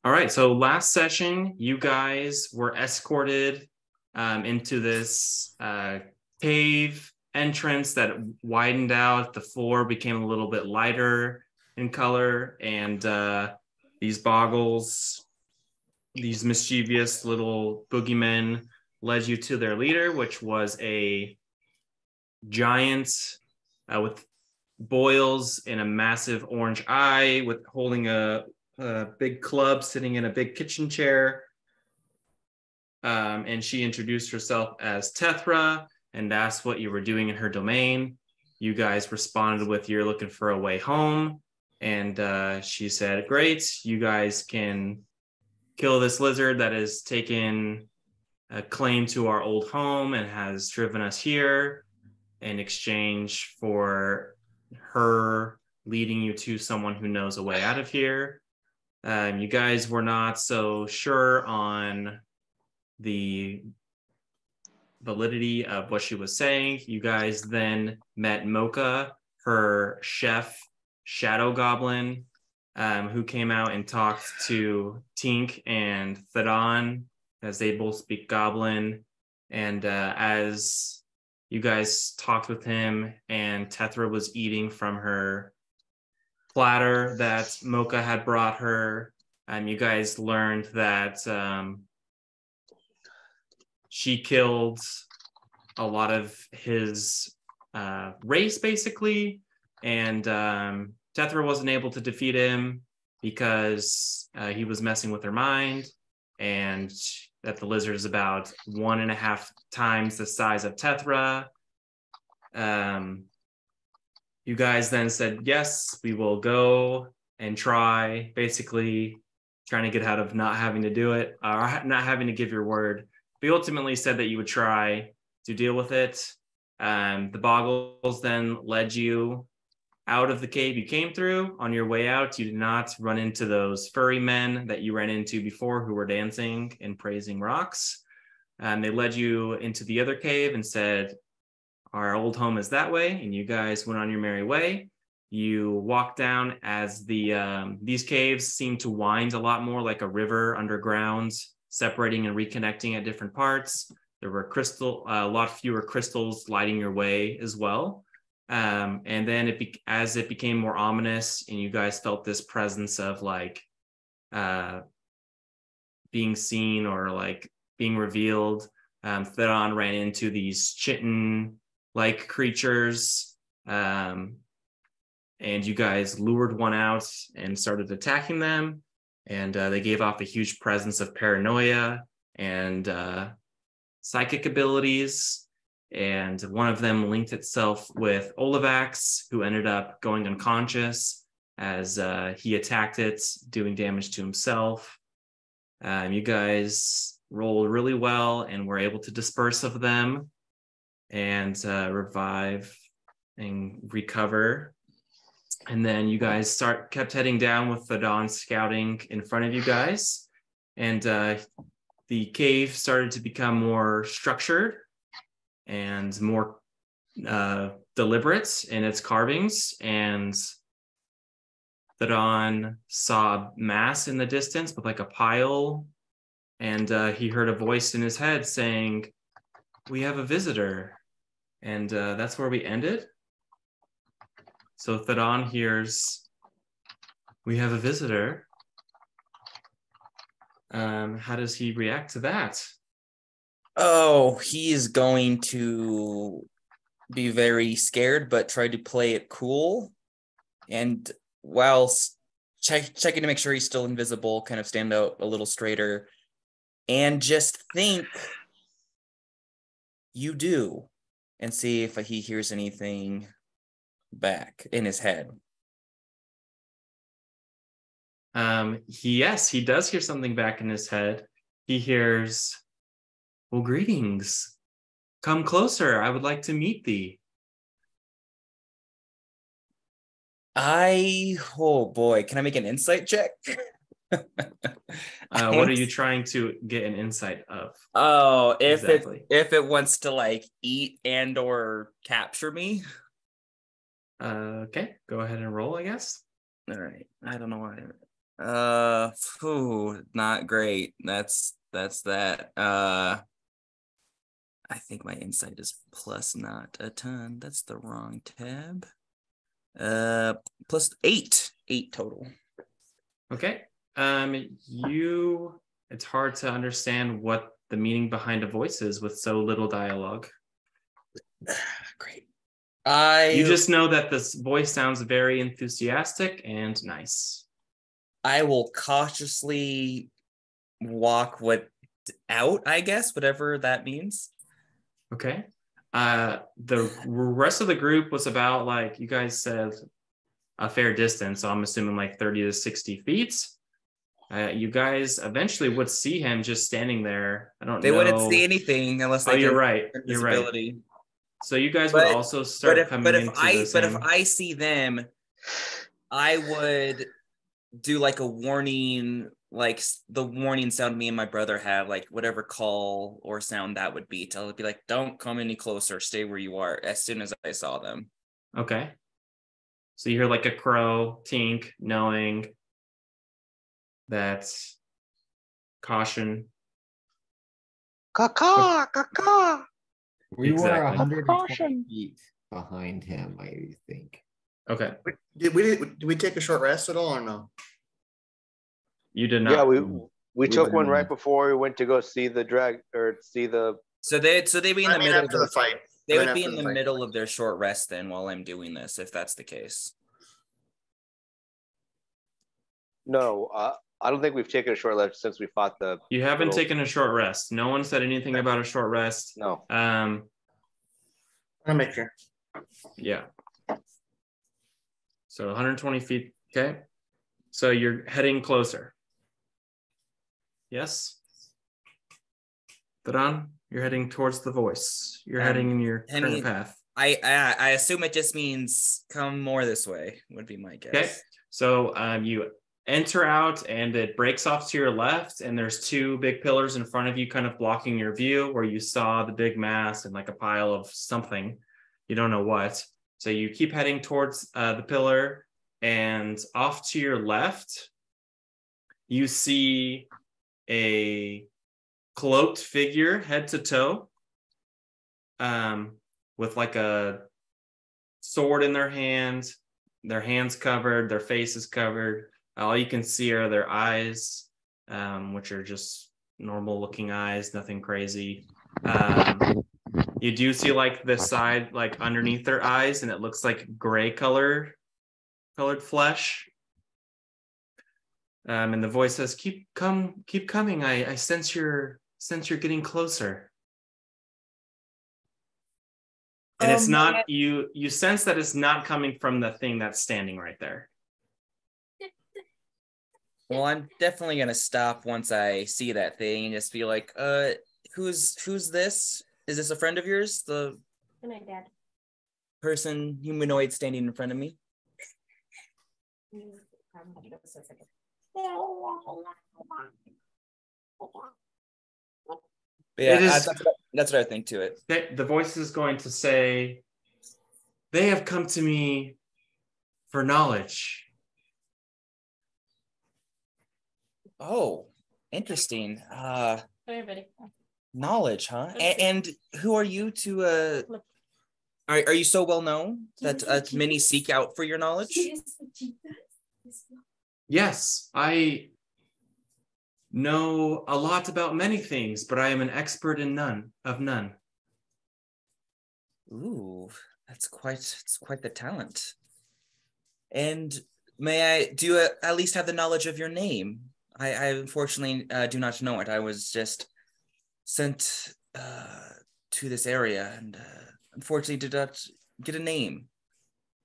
All right. So last session, you guys were escorted into this cave entrance that widened out. The floor became a little bit lighter in color, and these boggles, these mischievous little boogeymen, led you to their leader, which was a giant with boils in a massive orange eye, with holding a big club, sitting in a big kitchen chair. And she introduced herself as Tethra and asked what you were doing in her domain. You guys responded with, "You're looking for a way home." And she said, "Great, you guys can kill this lizard that has taken a claim to our old home and has driven us here in exchange for her leading you to someone who knows a way out of here." You guys were not so sure on the validity of what she was saying. You guys then met Mocha, her chef, Shadow Goblin, who came out and talked to Tink and Thaddan, as they both speak Goblin. And as you guys talked with him, and Tethra was eating from her platter that Mocha had brought her, you guys learned that she killed a lot of his race, basically, and Tethra wasn't able to defeat him because he was messing with her mind, and that the lizard is about 1.5 times the size of Tethra. You guys then said, "Yes, we will go and try," basically trying to get out of not having to do it, or not having to give your word. We ultimately said that you would try to deal with it. The boggles then led you out of the cave you came through. On your way out, you did not run into those furry men that you ran into before who were dancing and praising rocks. They led you into the other cave and said, "Our old home is that way," and you guys went on your merry way. You walked down as these caves seemed to wind a lot more like a river underground, separating and reconnecting at different parts. There were a lot fewer crystals lighting your way as well. And then as it became more ominous, and you guys felt this presence of like being seen or like being revealed, Thaddan ran into these chitin-like creatures, and you guys lured one out and started attacking them. And they gave off a huge presence of paranoia and psychic abilities. And one of them linked itself with Olivax, who ended up going unconscious as he attacked it, doing damage to himself. You guys rolled really well and were able to disperse of them and revive and recover. And then you guys kept heading down with the Dawn scouting in front of you guys. And the cave started to become more structured and more deliberate in its carvings. And the Dawn saw a mass in the distance with like a pile. And he heard a voice in his head saying, "We have a visitor." And that's where we ended. So Thaddan hears, "We have a visitor." How does he react to that? Oh, he is going to be very scared, but try to play it cool. And while checking to make sure he's still invisible, kind of stand out a little straighter and just think, "You do," and see if he hears anything back in his head. Yes, he does hear something back in his head. He hears, "Well, greetings. Come closer. I would like to meet thee." Oh boy, can I make an insight check? What are you trying to get an insight of? Oh, Exactly. if it wants to like eat and or capture me. Okay, go ahead and roll, I guess. All right. I don't know why. Not great. That's that. I think my insight is plus not a ton. That's the wrong tab. Plus 8 total. Okay. It's hard to understand what the meaning behind a voice is with so little dialogue. Great. You just know that this voice sounds very enthusiastic and nice. I will cautiously walk out, I guess, whatever that means. Okay. The rest of the group was about, like, you guys said, a fair distance, so I'm assuming like 30 to 60 feet. You guys eventually would see him just standing there. I don't know. They wouldn't see anything unless they you're right. You're right. So you guys would also start coming into the same. But if I see them, I would do like a warning, like the warning sound me and my brother have, like whatever call or sound that would be. Tell it be like, don't come any closer, stay where you are. As soon as I saw them. Okay. So you hear like a crow tink, knowing that caution. Caw, caw. We were Exactly. 120 feet behind him, I think. Okay. Did we take a short rest at all or no? You did not. Yeah, we took one right before we went to go see the So they'd be in the middle after the fight. They would be in the middle of their short rest then while I'm doing this, if that's the case. No, I don't think we've taken a short rest since we fought the. You haven't taken a short rest. No one said anything about a short rest. No. I'll make sure. Yeah. So 120 feet. Okay. So you're heading closer. Yes. Thaddan, you're heading towards the voice. You're heading in your current path. I assume it just means come more this way, would be my guess. Okay. So you enter out and it breaks off to your left, and there's two big pillars in front of you kind of blocking your view where you saw the big mass and like a pile of something. You don't know what. So you keep heading towards the pillar, and off to your left, you see a cloaked figure head to toe with like a sword in their hands covered, their faces covered. All you can see are their eyes, which are just normal looking eyes, nothing crazy. You do see like the side, like underneath their eyes, and it looks like gray colored flesh. And the voice says, keep coming. I sense you're getting closer. And it's not, you sense that it's not coming from the thing that's standing right there. Well, I'm definitely gonna stop once I see that thing and just be like, who's this? Is this a friend of yours? The my dad. Person humanoid standing in front of me? But yeah, that's what I think to it. The voice is going to say, they have come to me for knowledge. Oh, interesting. Everybody. Knowledge, huh? And who are you to are you so well known that many seek out for your knowledge? Yes, I know a lot about many things, but I am an expert in none. Ooh, it's quite the talent. And do you at least have the knowledge of your name? I unfortunately do not know it. I was just sent to this area and unfortunately did not get a name.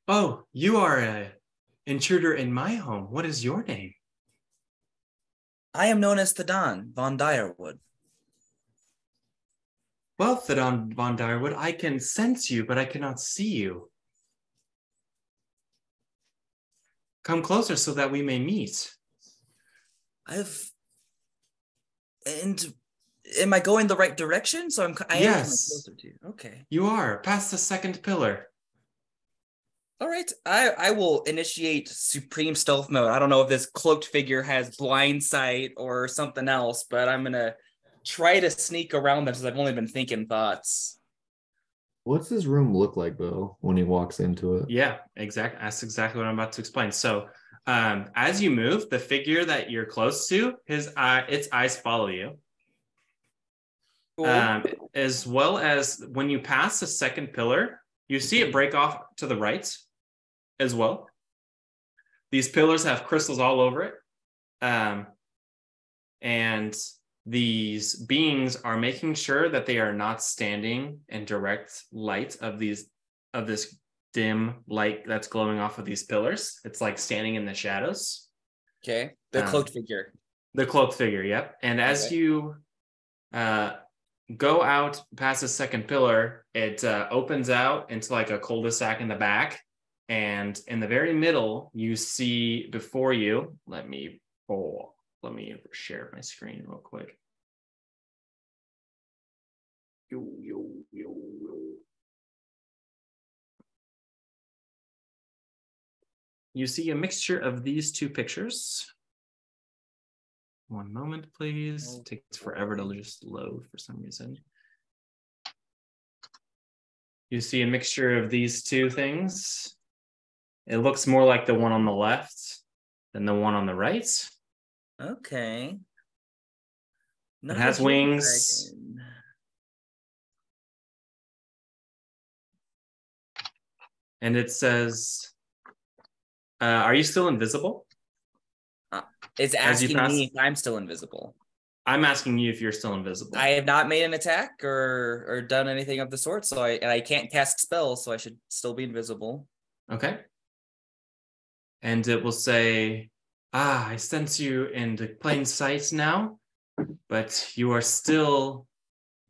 Oh, you are an intruder in my home. What is your name? I am known as Thaddan von Dyerwood. Well, Thaddan von Dyerwood, I can sense you, but I cannot see you. Come closer so that we may meet. Am I going the right direction? So I am coming Yes. closer to you. Okay. You are past the second pillar. All right, I will initiate supreme stealth mode. I don't know if this cloaked figure has blind sight or something else, but I'm gonna try to sneak around them since I've only been thinking thoughts. What's his room look like though when he walks into it? Yeah, exactly. That's exactly what I'm about to explain. So, as you move, the figure that you're close to, its eyes follow you. Cool. As well as when you pass the second pillar, you see it break off to the right as well. These pillars have crystals all over it. And these beings are making sure that they are not standing in direct light of this dim light that's glowing off of these pillars. It's like standing in the shadows. Okay, the cloaked figure. The cloaked figure, yep. And as you go out past the second pillar, it opens out into like a cul-de-sac in the back. And in the very middle, you see before you, let me share my screen real quick. You see a mixture of these two pictures. One moment, please. It takes forever to just load for some reason. You see a mixture of these two things. It looks more like the one on the left than the one on the right. Okay. It has wings. Dragon. And it says, are you still invisible? It's asking me if I'm still invisible. I'm asking you if you're still invisible. I have not made an attack or done anything of the sort, so I can't cast spells, so I should still be invisible. Okay. And it will say, I sense you in plain sight now, but you are still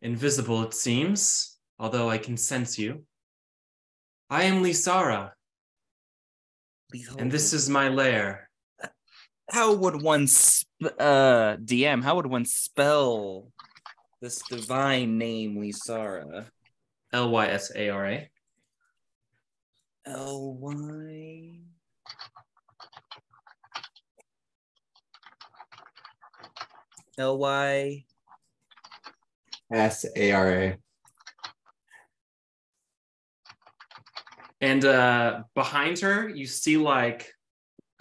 invisible, it seems, although I can sense you. I am Lysara, and this is my lair. How would one DM? How would one spell this divine name, Lysara? Lysara. Ly. Ly. Sara. And behind her, you see like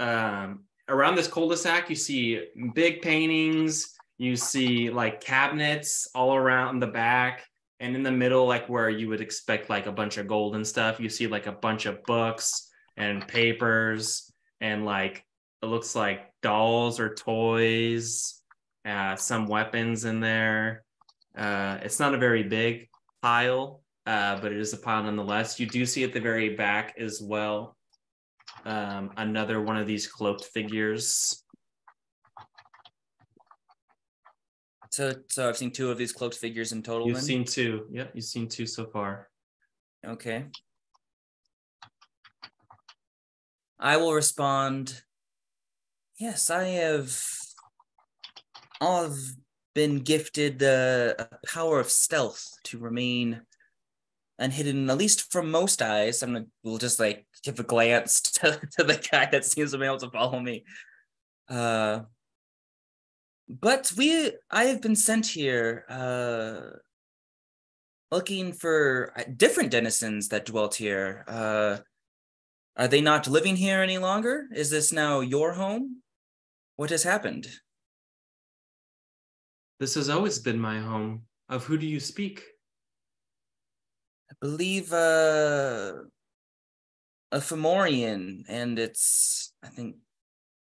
around this cul-de-sac, you see big paintings. You see like cabinets all around the back. And in the middle, like where you would expect like a bunch of gold and stuff, you see like a bunch of books and papers and like it looks like dolls or toys, some weapons in there. It's not a very big pile, but it is a pile nonetheless. You do see at the very back as well another one of these cloaked figures. So I've seen two of these cloaked figures in total. You've seen two. Yep, you've seen two so far. Okay. I will respond. Yes, I've been gifted the power of stealth to remain unhidden, at least from most eyes. We'll just like give a glance to the guy that seems to be able to follow me. But I have been sent here looking for different denizens that dwelt here. Are they not living here any longer? Is this now your home? What has happened? This has always been my home. Of who do you speak? I believe a Fomorian and its, I think,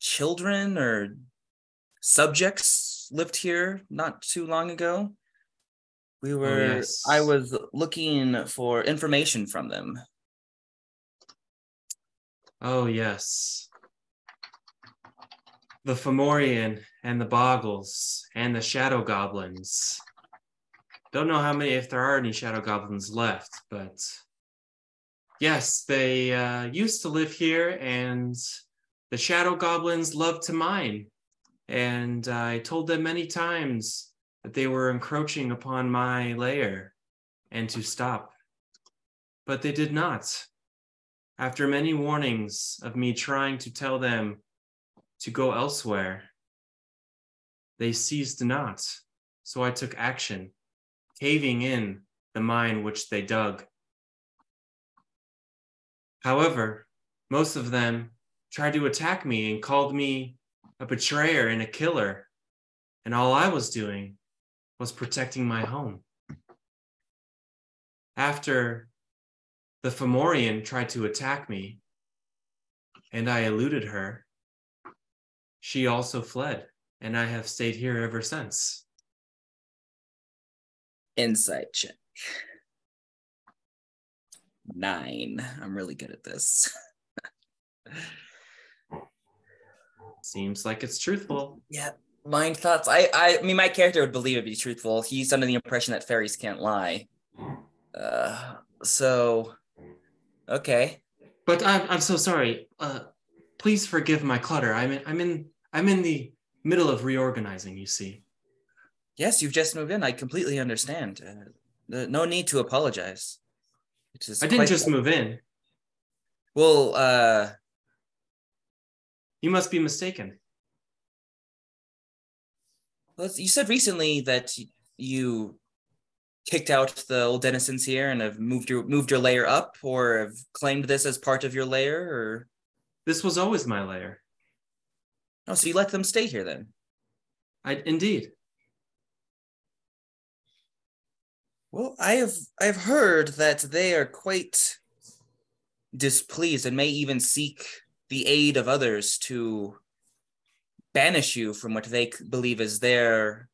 children or subjects lived here not too long ago. Yes. I was looking for information from them. Oh, yes. The Fomorian and the Boggles and the Shadow Goblins. Don't know how many, if there are any Shadow Goblins left, but yes, they used to live here and the Shadow Goblins loved to mine. And I told them many times that they were encroaching upon my lair and to stop. But they did not. After many warnings of me trying to tell them to go elsewhere, they ceased not. So I took action, caving in the mine which they dug. However, most of them tried to attack me and called me a betrayer and a killer, and all I was doing was protecting my home. After the Fomorian tried to attack me, and I eluded her, she also fled, and I have stayed here ever since. Insight check. 9. I'm really good at this. Seems like it's truthful. Yeah. Mind thoughts. I mean, my character would believe it'd be truthful. He's under the impression that fairies can't lie. So, okay. But I'm so sorry. Please forgive my clutter. I'm in the middle of reorganizing, you see. Yes, you've just moved in. I completely understand. No need to apologize. I didn't just move in. Well, You must be mistaken. you said recently that you kicked out the old denizens here and have moved your lair up, or have claimed this as part of your lair, or This was always my lair. oh, so you let them stay here then? Indeed. Well, I've heard that they are quite displeased and may even seek the aid of others to banish you from what they believe is their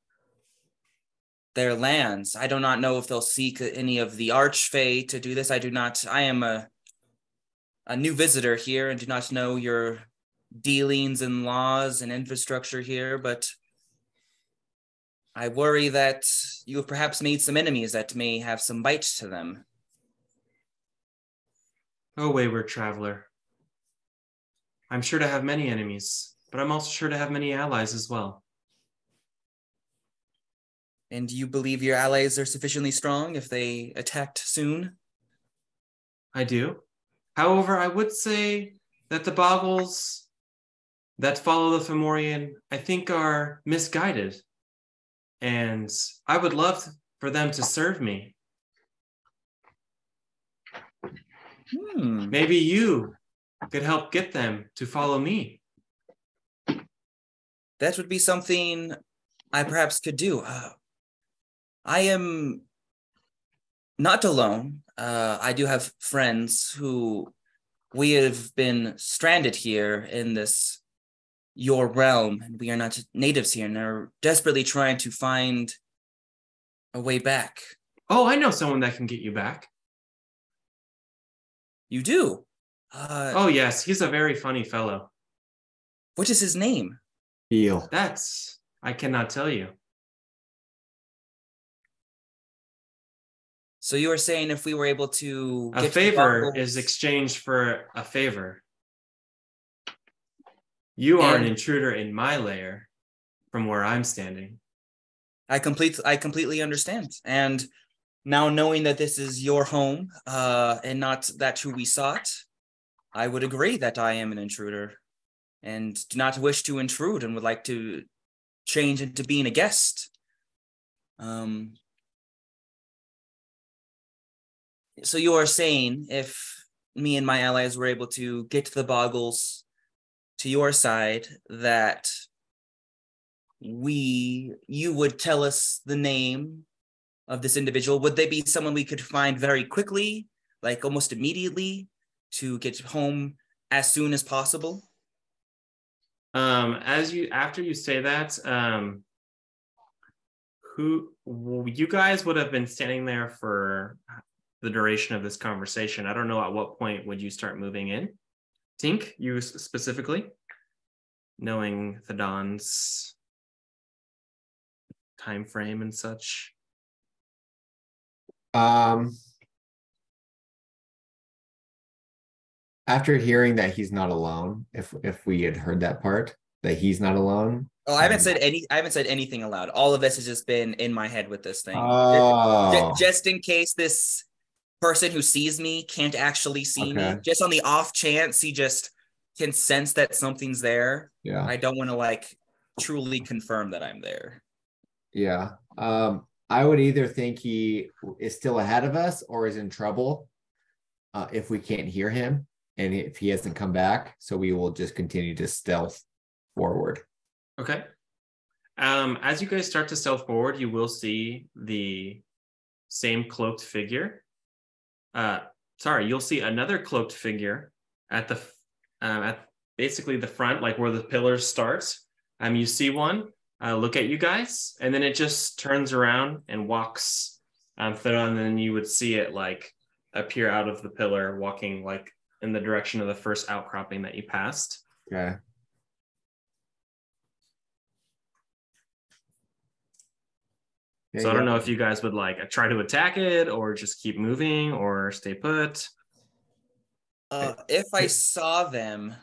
lands. I do not know if they'll seek any of the Archfey to do this. I am a new visitor here and do not know your dealings and laws and infrastructure here, but I worry that you have perhaps made some enemies that may have some bite to them. Oh, wayward traveler. I'm sure to have many enemies, but I'm also sure to have many allies as well. And you believe your allies are sufficiently strong if they attacked soon? I do. However, I would say that the Boggles that follow the Fomorian, I think, are misguided. And I would love for them to serve me. Maybe you could help get them to follow me. That would be something I perhaps could do. I am not alone. I do have friends who we have been stranded here in this your realm, and we are not natives here, and are desperately trying to find a way back. Oh, I know someone that can get you back. You do? Oh, yes, he's a very funny fellow. What is his name? Feel. I cannot tell you. So you were saying if we were able to A get favor is exchanged for a favor. You are an intruder in my lair from where I'm standing. I completely understand. And now knowing that this is your home and not that who we sought, I would agree that I am an intruder and do not wish to intrude and would like to change into being a guest. So you are saying if me and my allies were able to get the Boggles to your side, that you would tell us the name of this individual? Would they be someone we could find very quickly, like almost immediately, to get home as soon as possible? After you say that, you guys would have been standing there for the duration of this conversation. I don't know at what point would you start moving in. Tink, you specifically, knowing Thaddan's time frame and such. After hearing that he's not alone, if we had heard that part, that he's not alone. Oh, I haven't said anything aloud. All of this has just been in my head with this thing. Oh. Just in case this person who sees me can't actually see me. Okay. Just on the off chance he just can sense that something's there. Yeah. I don't want to like truly confirm that I'm there. Yeah. I would either think he is still ahead of us or is in trouble if we can't hear him and if he hasn't come back. So we will just continue to stealth forward. Okay. As you guys start to stealth forward, you will see the same cloaked figure. You'll see another cloaked figure at the at basically the front, like where the pillars start. You see one look at you guys, and then it just turns around and walks Thaddan, and then you would see it like appear out of the pillar, walking like in the direction of the first outcropping that you passed. Okay. So I don't know if you guys would like try to attack it or just keep moving or stay put. If I saw them,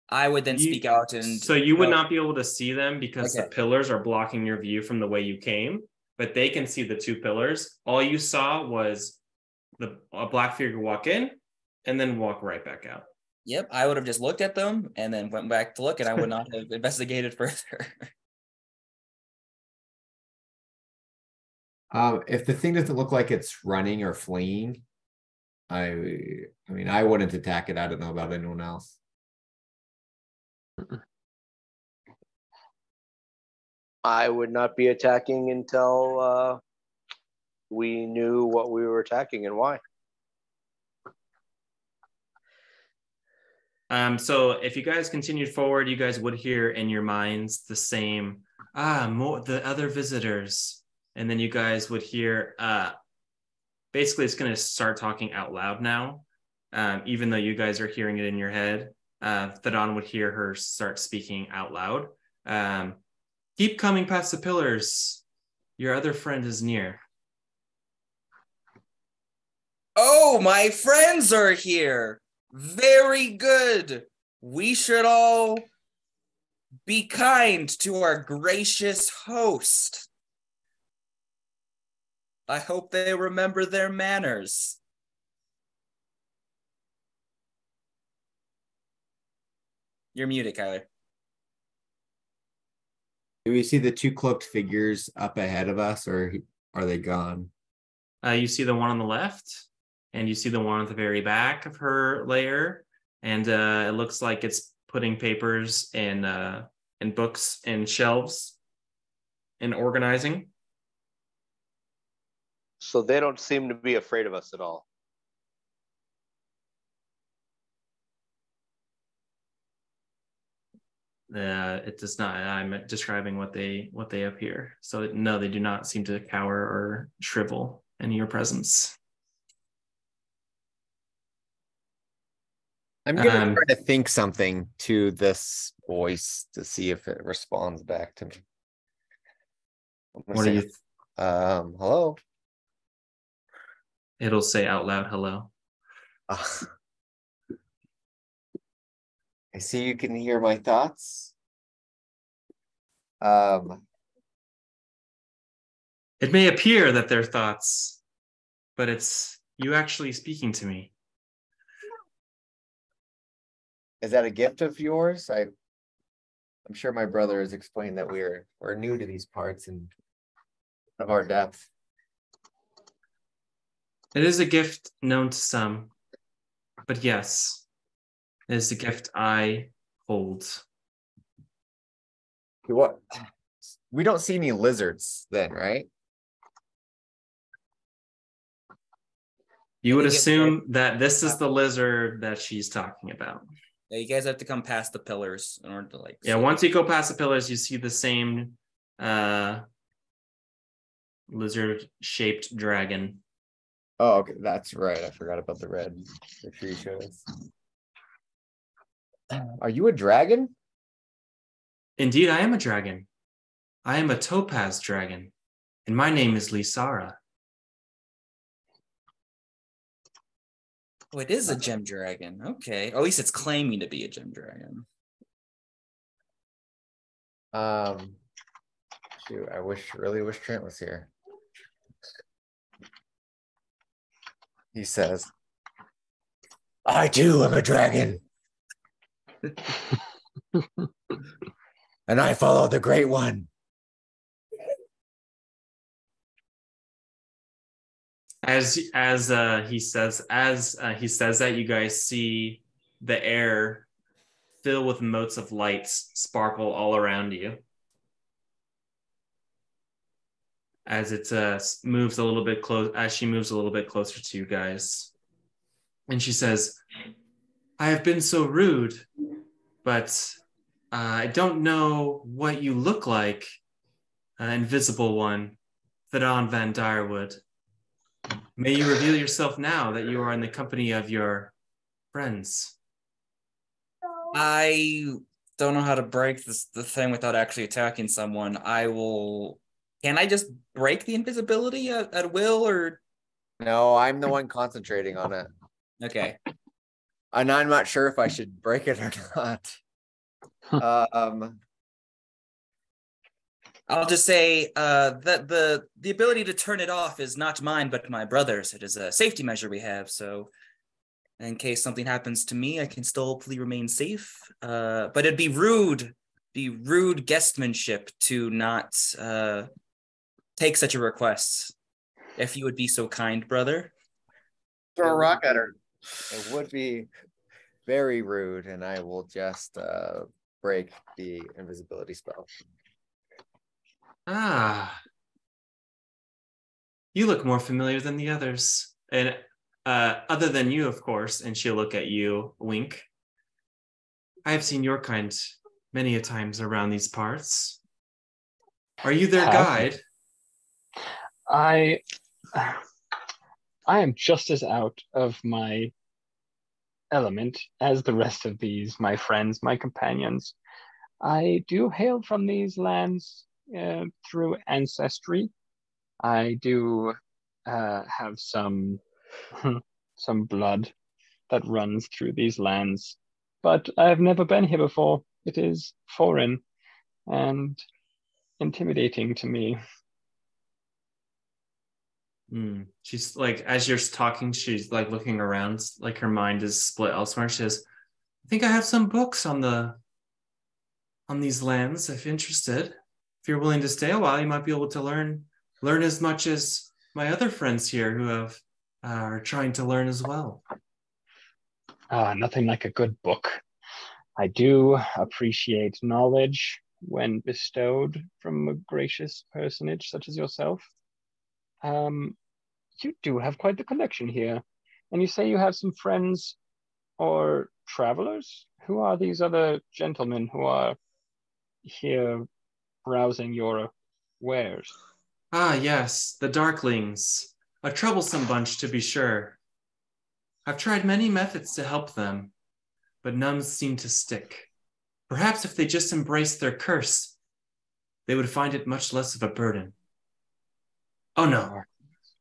I would then speak out and. So you would not be able to see them because Okay. the pillars are blocking your view from the way you came, but they can see the two pillars. All you saw was a black figure walk in and then walk right back out. Yep, I would have just looked at them and then went back to look, and I would not have investigated further. If the thing doesn't look like it's running or fleeing, I mean, I wouldn't attack it. I don't know about anyone else. I would not be attacking until we knew what we were attacking and why. So if you guys continued forward, you guys would hear in your minds the same, the other visitors. And then you guys would hear, basically it's going to start talking out loud now. Even though you guys are hearing it in your head, Thaddan would hear her start speaking out loud. Keep coming past the pillars. Your other friend is near. Oh, my friends are here. Very good. We should all be kind to our gracious host. I hope they remember their manners. You're muted, Kyler. Do we see the two cloaked figures up ahead of us, or are they gone? You see the one on the left, and you see the one at the very back of her layer, and it looks like it's putting papers and books in shelves and organizing. So they don't seem to be afraid of us at all. It does not. I'm describing what they appear. So no, they do not seem to cower or shrivel in your presence. I'm gonna try to think something to this voice to see if it responds back to me. What do you? Hello. It'll say out loud, "Hello." I see you can hear my thoughts. It may appear that they're thoughts, but it's you actually speaking to me. Is that a gift of yours? I'm sure my brother has explained that we're new to these parts and of our depth. It is a gift known to some, but yes, it is a gift I hold. What? We don't see any lizards then, right? You would assume that this is the lizard that she's talking about. Yeah, you guys have to come past the pillars in order to like. Yeah, once you go past the pillars, you see the same lizard-shaped dragon. Oh, okay, that's right. I forgot about the red. The tree shows. Are you a dragon? Indeed, I am a dragon. I am a Topaz dragon, and my name is Lysara. Oh, it is a gem dragon. Okay. Or at least it's claiming to be a gem dragon. Shoot, really wish Trent was here. He says, I too am a dragon. And I follow the Great One. As he says that, you guys see the air fill with motes of lights sparkle all around you as it moves a little bit close. As she moves a little bit closer to you guys, and she says, "I have been so rude, but I don't know what you look like, Invisible One, Thaddan Van Dyerwood. May you reveal yourself now that you are in the company of your friends." I don't know how to break the thing without actually attacking someone. Can I just break the invisibility at will, or? No, I'm the one concentrating on it. Okay. And I'm not sure if I should break it or not. I'll just say that the ability to turn it off is not mine, but my brother's. It is a safety measure we have, so in case something happens to me, I can still hopefully remain safe. But it'd be rude guestmanship to not take such a request. If you would be so kind, brother. Throw a rock at her. It would be very rude, and I will just break the invisibility spell. Ah, you look more familiar than the others. And other than you, of course, and she'll look at you, wink. I have seen your kind many a times around these parts. Are you their guide? I am just as out of my element as the rest of these, my friends, my companions. I do hail from these lands through ancestry. I do have some blood that runs through these lands, but I've never been here before. It is foreign and intimidating to me. She's like, as you're talking, she's like looking around, like her mind is split elsewhere. She says, I think I have some books on these lands if interested. If you're willing to stay a while, you might be able to learn as much as my other friends here who have are trying to learn as well. Nothing like a good book. I do appreciate knowledge when bestowed from a gracious personage such as yourself. You do have quite the collection here. And you say you have some friends or travelers? Who are these other gentlemen who are here browsing your wares? Ah, yes, the Darklings. A troublesome bunch, to be sure. I've tried many methods to help them, but none seem to stick. Perhaps if they just embraced their curse, they would find it much less of a burden. Oh, no.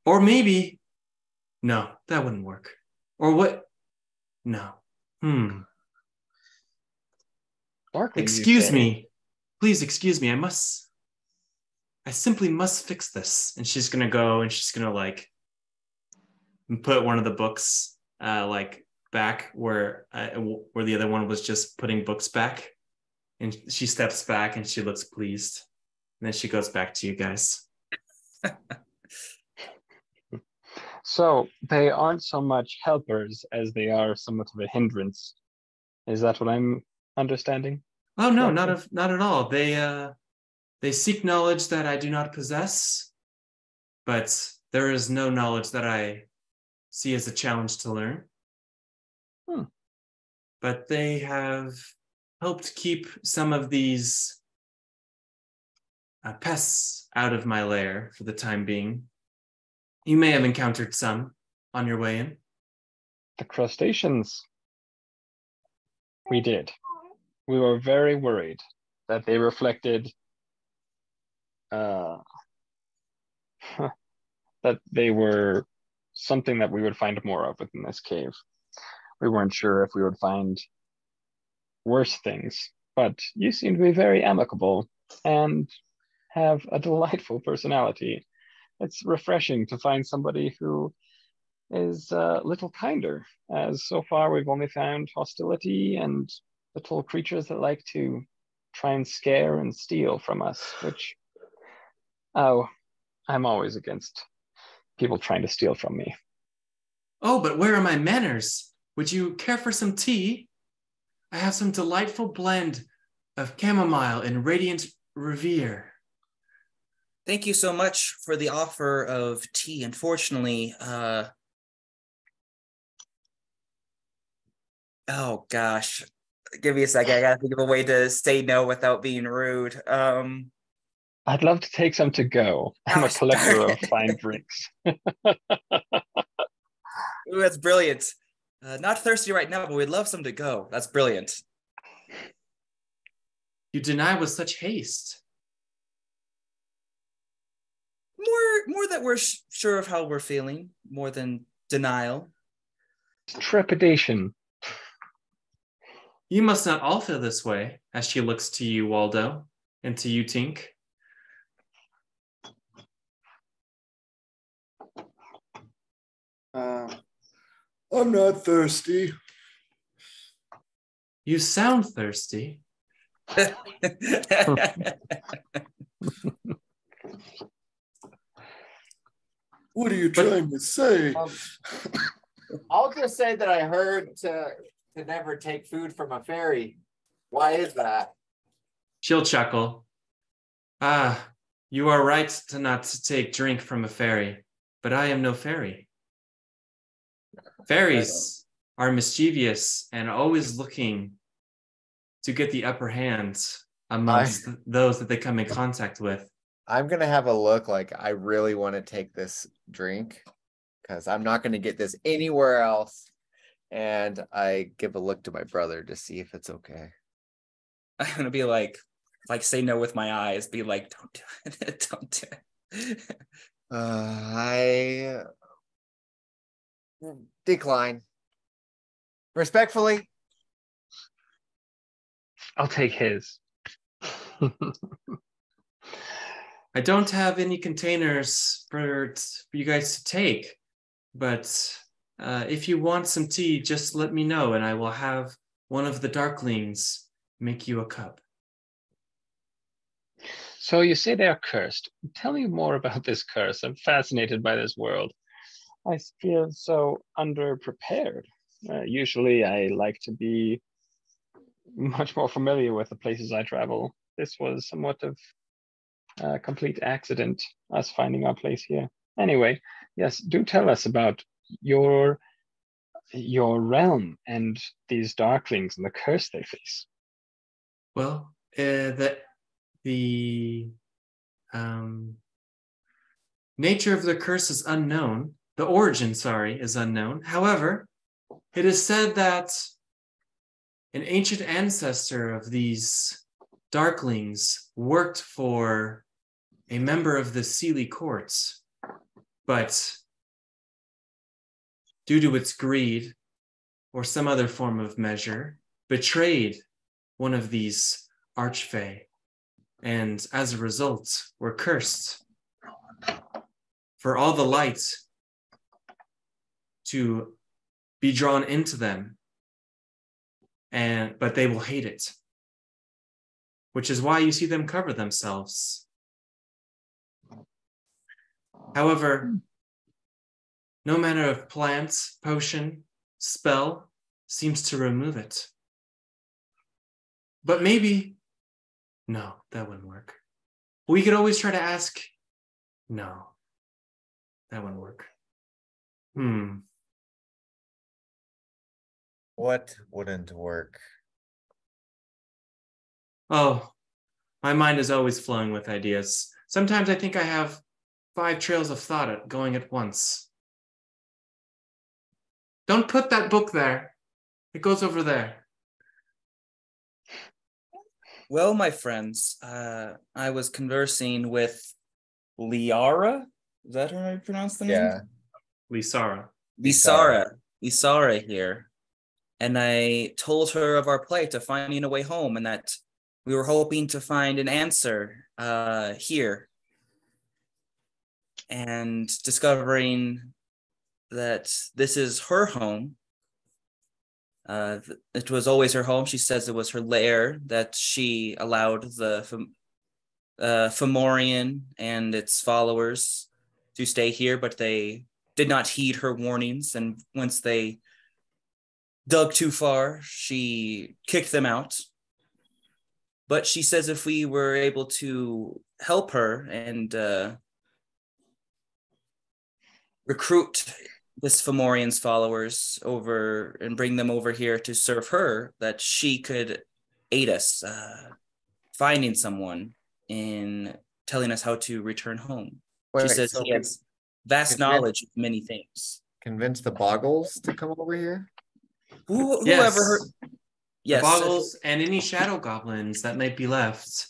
Or maybe... No, that wouldn't work. Or what? No. Darkling, excuse me. Please excuse me. I simply must fix this. And she's going to go and she's going to like put one of the books like back where the other one was just putting books back. And she steps back and she looks pleased. And then she goes back to you guys. So they aren't so much helpers as they are somewhat of a hindrance. Is that what I'm understanding? Oh no, not at all. They seek knowledge that I do not possess, but there is no knowledge that I see as a challenge to learn. But they have helped keep some of these pests out of my lair for the time being. You may have encountered some on your way in. The crustaceans. We did. We were very worried that they reflected that they were something that we would find more of within this cave. We weren't sure if we would find worse things, but you seem to be very amicable and have a delightful personality. It's refreshing to find somebody who is a little kinder, as so far we've only found hostility and little creatures that like to try and scare and steal from us, which, oh, I'm always against people trying to steal from me. Oh, but where are my manners? Would you care for some tea? I have some delightful blend of chamomile and radiant revere. Thank you so much for the offer of tea. Unfortunately, oh gosh, give me a second. I gotta think of a way to say no without being rude. I'd love to take some to go. I'm a Gosh, collector darn of it. fine drinks. Ooh, that's brilliant. Not thirsty right now, but we'd love some to go. That's brilliant. You deny with such haste. More that we're sure of how we're feeling, more than denial. Trepidation. You must not all feel this way, as she looks to you, Waldo, and to you, Tink. I'm not thirsty. You sound thirsty. What are you trying to say? I'll just say that I heard to never take food from a fairy. Why is that? She'll chuckle. Ah, you are right to not take drink from a fairy, but I am no fairy. Fairies are mischievous and always looking to get the upper hand amongst those that they come in contact with. I'm gonna have a look like I really want to take this drink because I'm not gonna get this anywhere else. And I give a look to my brother to see if it's okay. I'm gonna be like say no with my eyes, be like, don't do it, don't do it. I decline. Respectfully. I'll take his. I don't have any containers for you guys to take, but if you want some tea, just let me know and I will have one of the darklings make you a cup. So you say they are cursed. Tell me more about this curse. I'm fascinated by this world. I feel so underprepared. Usually I like to be much more familiar with the places I travel. This was somewhat of a complete accident, us finding our place here. Anyway, yes, do tell us about your realm and these darklings and the curse they face. Well, the nature of the curse is unknown. The origin, is unknown. However, it is said that an ancient ancestor of these darklings worked for a member of the Sealy courts, but due to its greed or some other form of measure, betrayed one of these archfey, and as a result, were cursed for all the light to be drawn into them, but they will hate it, which is why you see them cover themselves. However, no manner of plant, potion, spell seems to remove it. But maybe, no, that wouldn't work. We could always try to ask, no, that wouldn't work. What wouldn't work? Oh, my mind is always flowing with ideas. Sometimes I think I have 5 trails of thought going at once. Don't put that book there. It goes over there. Well, my friends, I was conversing with Liara. Is that how you pronounce the name? Yeah. Lysara. Lysara here. And I told her of our plight of finding a way home and that we were hoping to find an answer here. And discovering that this is her home. It was always her home. She says it was her lair, that she allowed the Fomorian and its followers to stay here, but they did not heed her warnings. And once they dug too far, she kicked them out. But she says if we were able to help her and recruit this Fomorian's followers over and bring them over here to serve her, that she could aid us finding someone in telling us how to return home. She says so she has vast convince- knowledge of many things. Convince the Boggles to come over here? Whoever her, The yes, Boggles and any shadow goblins that might be left.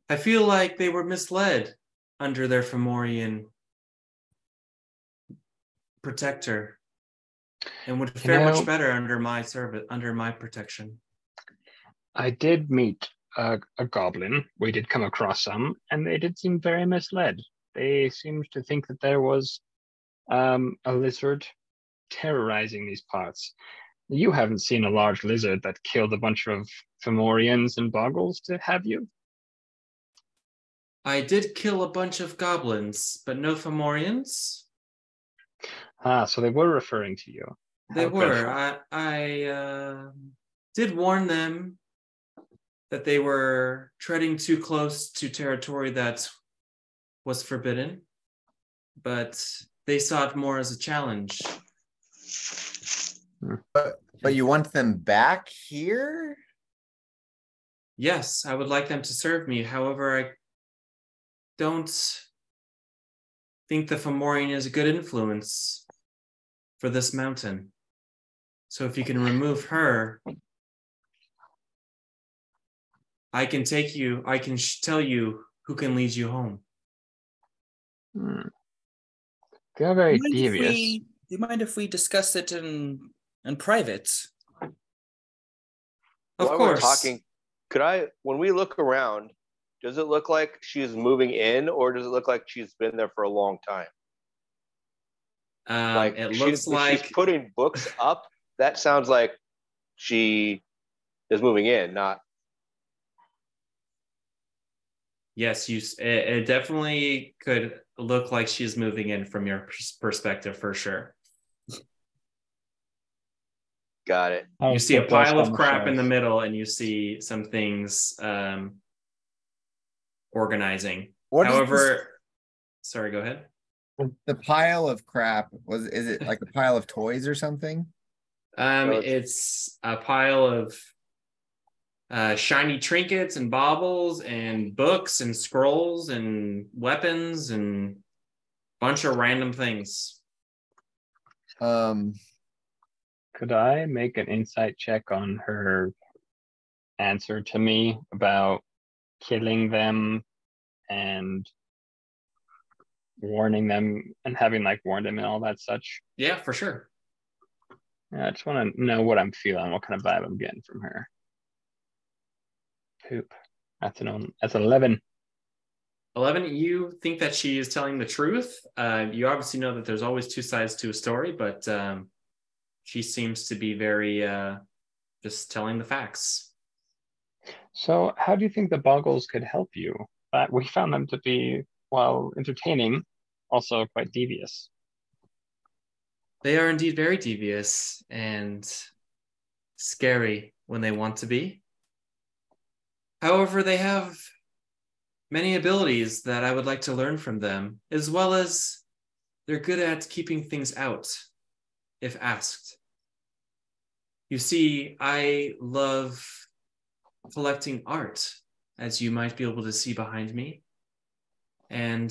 I feel like they were misled under their Fomorian protector and would fare much better under my service, under my protection. I did meet a goblin. We did come across some, and they did seem very misled. They seemed to think that there was a lizard terrorizing these parts. You haven't seen a large lizard that killed a bunch of Fomorians and Boggles, have you? I did kill a bunch of goblins, but no Fomorians. Ah, so they were referring to you. They How were. dreadful. I did warn them that they were treading too close to territory that was forbidden, but they saw it more as a challenge. But you want them back here? Yes, I would like them to serve me. However, I don't think the Fomorian is a good influence for this mountain. So if you can remove her, I can take you, I can tell you who can lead you home. They are very do devious. you mind if we discuss it in private? Of While course. we're talking, when we look around, does it look like she's moving in, or does it look like she's been there for a long time? It looks like she's putting books up. That sounds like she is moving in, not. yes, it definitely could look like she's moving in from your perspective for sure. Got it. You see a pile of crap in the middle, and you see some things organizing. However, sorry, go ahead. The pile of crap is it like a pile of toys or something? It's a pile of shiny trinkets and baubles and books and scrolls and weapons and a bunch of random things. Could I make an insight check on her answer to me about killing them and warning them and having warned them and all that such? Yeah, for sure. Yeah, I just want to know what I'm feeling, what kind of vibe I'm getting from her. Poop. That's 11. 11, you think that she is telling the truth. You obviously know that there's always two sides to a story, but she seems to be very just telling the facts. So how do you think the Boggles could help you? We found them to be, while entertaining, also quite devious. They are indeed very devious and scary when they want to be. However, they have many abilities that I would like to learn from them, as well as they're good at keeping things out if asked. You see, I love collecting art, as you might be able to see behind me. And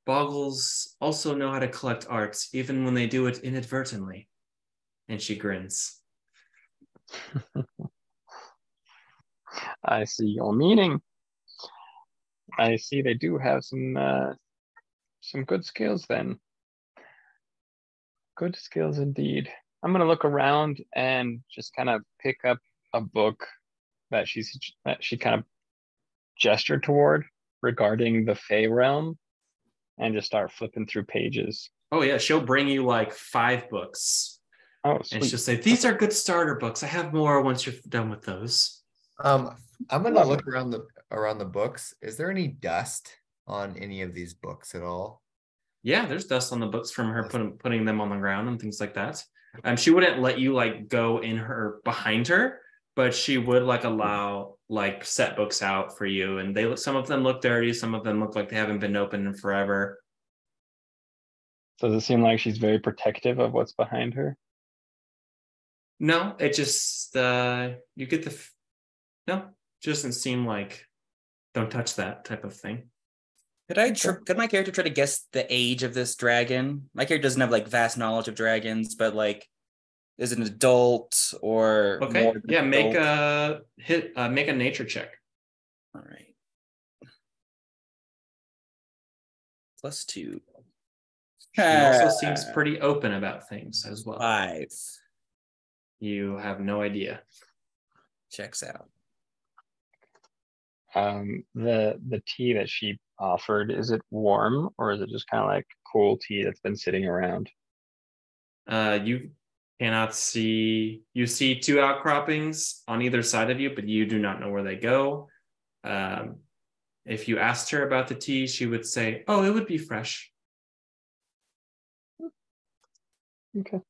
Boggles also know how to collect art, even when they do it inadvertently. And she grins. I see your meaning. I see they do have some good skills then. Good skills indeed. I'm gonna look around and just kind of pick up a book that she kind of gestured toward regarding the Fey realm, and just start flipping through pages. Oh yeah, she'll bring you like 5 books, Oh, and sweet. she'll say, "These are good starter books. I have more once you're done with those." I'm gonna Lovely. look around the books. Is there any dust on any of these books at all? Yeah, there's dust on the books from her putting them on the ground and things like that. She wouldn't let you like go in her behind her, but she would like allow like set books out for you, and some of them look dirty, some of them look like they haven't been opened in forever. Does it seem like she's very protective of what's behind her? No, it just you get no, it doesn't seem like don't touch that type of thing. Could my character try to guess the age of this dragon? My character doesn't have like vast knowledge of dragons, but like, is it an adult or Okay, more than yeah, an make adult? make a nature check. All right. +2. She also seems pretty open about things as well. 5. You have no idea. Checks out. The tea that she offered, is it warm or is it just kind of like cool tea that's been sitting around? You cannot see. You see 2 outcroppings on either side of you, but you do not know where they go. If you asked her about the tea, she would say, "Oh, it would be fresh." Okay.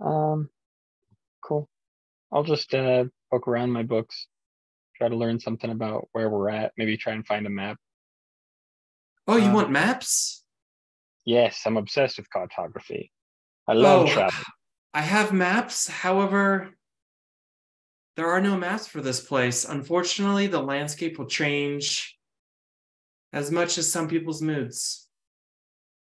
Cool. I'll just poke around my books, try to learn something about where we're at, maybe try and find a map. Oh, you want maps? Yes, I'm obsessed with cartography. I love travel. I have maps. However, there are no maps for this place. Unfortunately, the landscape will change as much as some people's moods.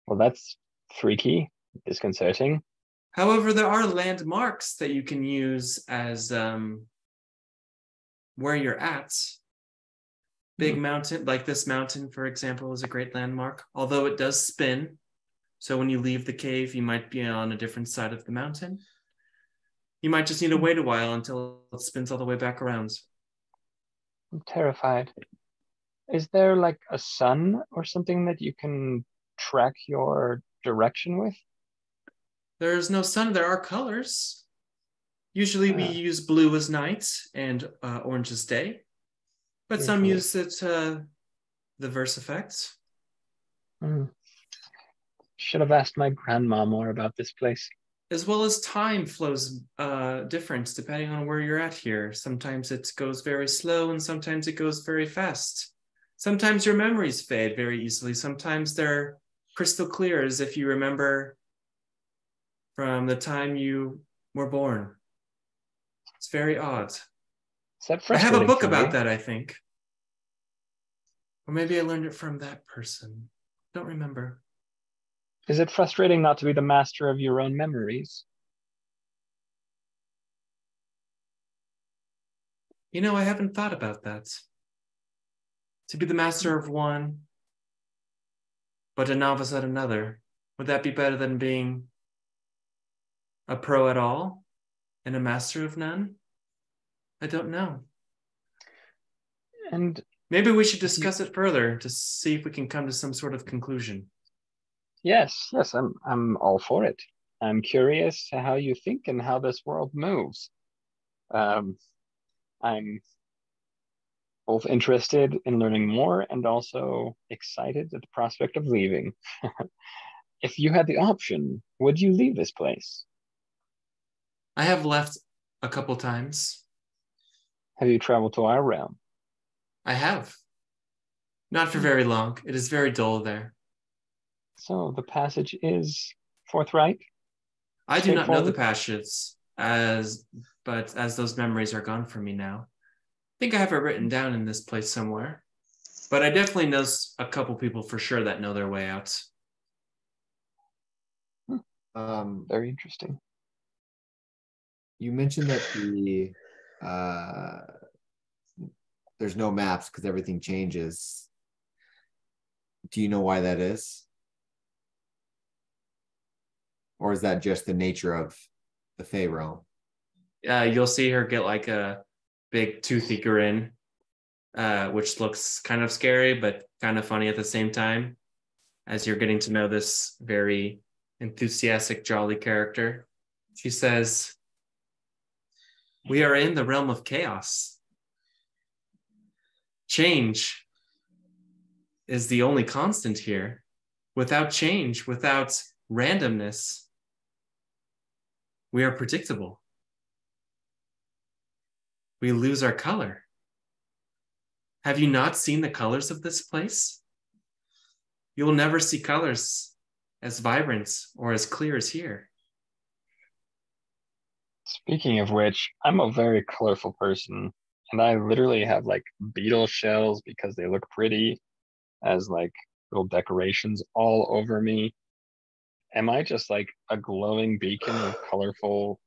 Well, that's freaky, disconcerting. However, there are landmarks that you can use as where you're at. Big mountain, like this mountain, for example, is a great landmark, although it does spin. So when you leave the cave, you might be on a different side of the mountain. You might just need to wait a while until it spins all the way back around. I'm terrified. Is there like a sun or something that you can track your direction with? There's no sun. There are colors. Usually we use blue as night and orange as day. But some use it the verse effects. Should have asked my grandma more about this place. As well as time flows different depending on where you're at here. Sometimes it goes very slow and sometimes it goes very fast. Sometimes your memories fade very easily. Sometimes they're crystal clear as if you remember from the time you were born. It's very odd. I have a book about that, I think. Or maybe I learned it from that person. Don't remember. Is it frustrating not to be the master of your own memories? You know, I haven't thought about that. To be the master of one, but a novice at another. Would that be better than being a pro at all and a master of none? I don't know. And maybe we should discuss it further to see if we can come to some sort of conclusion. Yes, I'm all for it. I'm curious how you think and how this world moves. I'm both interested in learning more and also excited at the prospect of leaving. If you had the option, would you leave this place? I have left a couple times. Have you traveled to our realm? I have. Not for very long. It is very dull there. So the passage is forthright? I do not know the passages, but as those memories are gone from me now. I think I have it written down in this place somewhere. But I definitely know a couple people for sure that know their way out. Very interesting. You mentioned that there's no maps because everything changes. Do you know why that is? Or is that just the nature of the Fey realm? You'll see her get like a big toothy grin, which looks kind of scary, but kind of funny at the same time, as you're getting to know this very enthusiastic, jolly character. She says, "We are in the realm of chaos. Change is the only constant here. Without change, without randomness, we are predictable. We lose our color. Have you not seen the colors of this place? You will never see colors as vibrant or as clear as here." Speaking of which, I'm a very colorful person, and I literally have like beetle shells because they look pretty as like little decorations all over me. Am I just like a glowing beacon of colorful?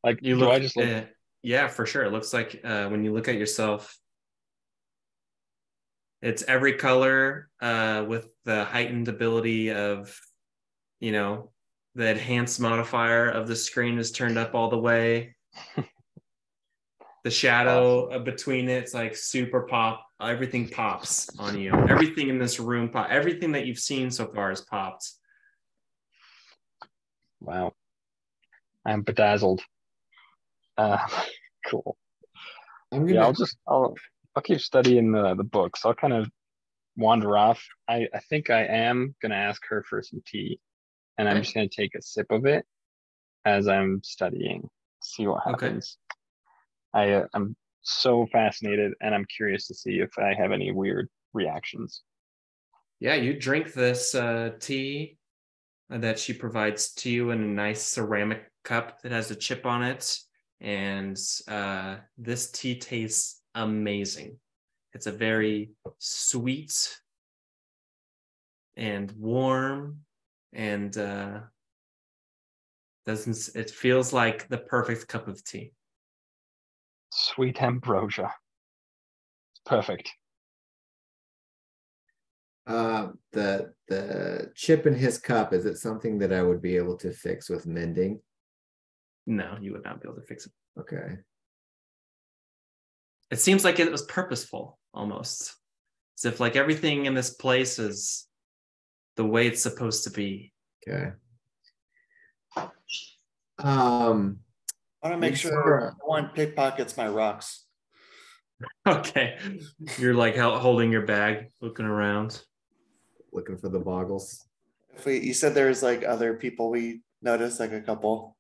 Like, You do I look, just look? yeah, for sure. It looks like when you look at yourself, it's every color with the heightened ability of, the enhanced modifier of the screen is turned up all the way. The shadow between it's like super pop. Everything pops on you. Everything in this room pop. Everything that you've seen so far has popped. Wow, I'm bedazzled. Cool. Yeah, I'll keep studying the books. I'll kind of wander off. I think I am gonna ask her for some tea, and I'm Okay. just gonna take a sip of it as I'm studying. See what Okay. happens. I'm so fascinated, and I'm curious to see if I have any weird reactions. Yeah, you drink this tea that she provides to you in a nice ceramic cup that has a chip on it. And this tea tastes amazing. It's a very sweet and warm and it feels like the perfect cup of tea. Sweet ambrosia. Perfect. The chip in his cup, is it something that I would be able to fix with mending? No, you would not be able to fix it. Okay. It seems like it was purposeful almost. As if like everything in this place is the way it's supposed to be. Okay. I want to make sure no one pickpockets my rocks. Okay. You're like holding your bag, looking around. Looking for the boggles. You said there's like other people we noticed, like a couple.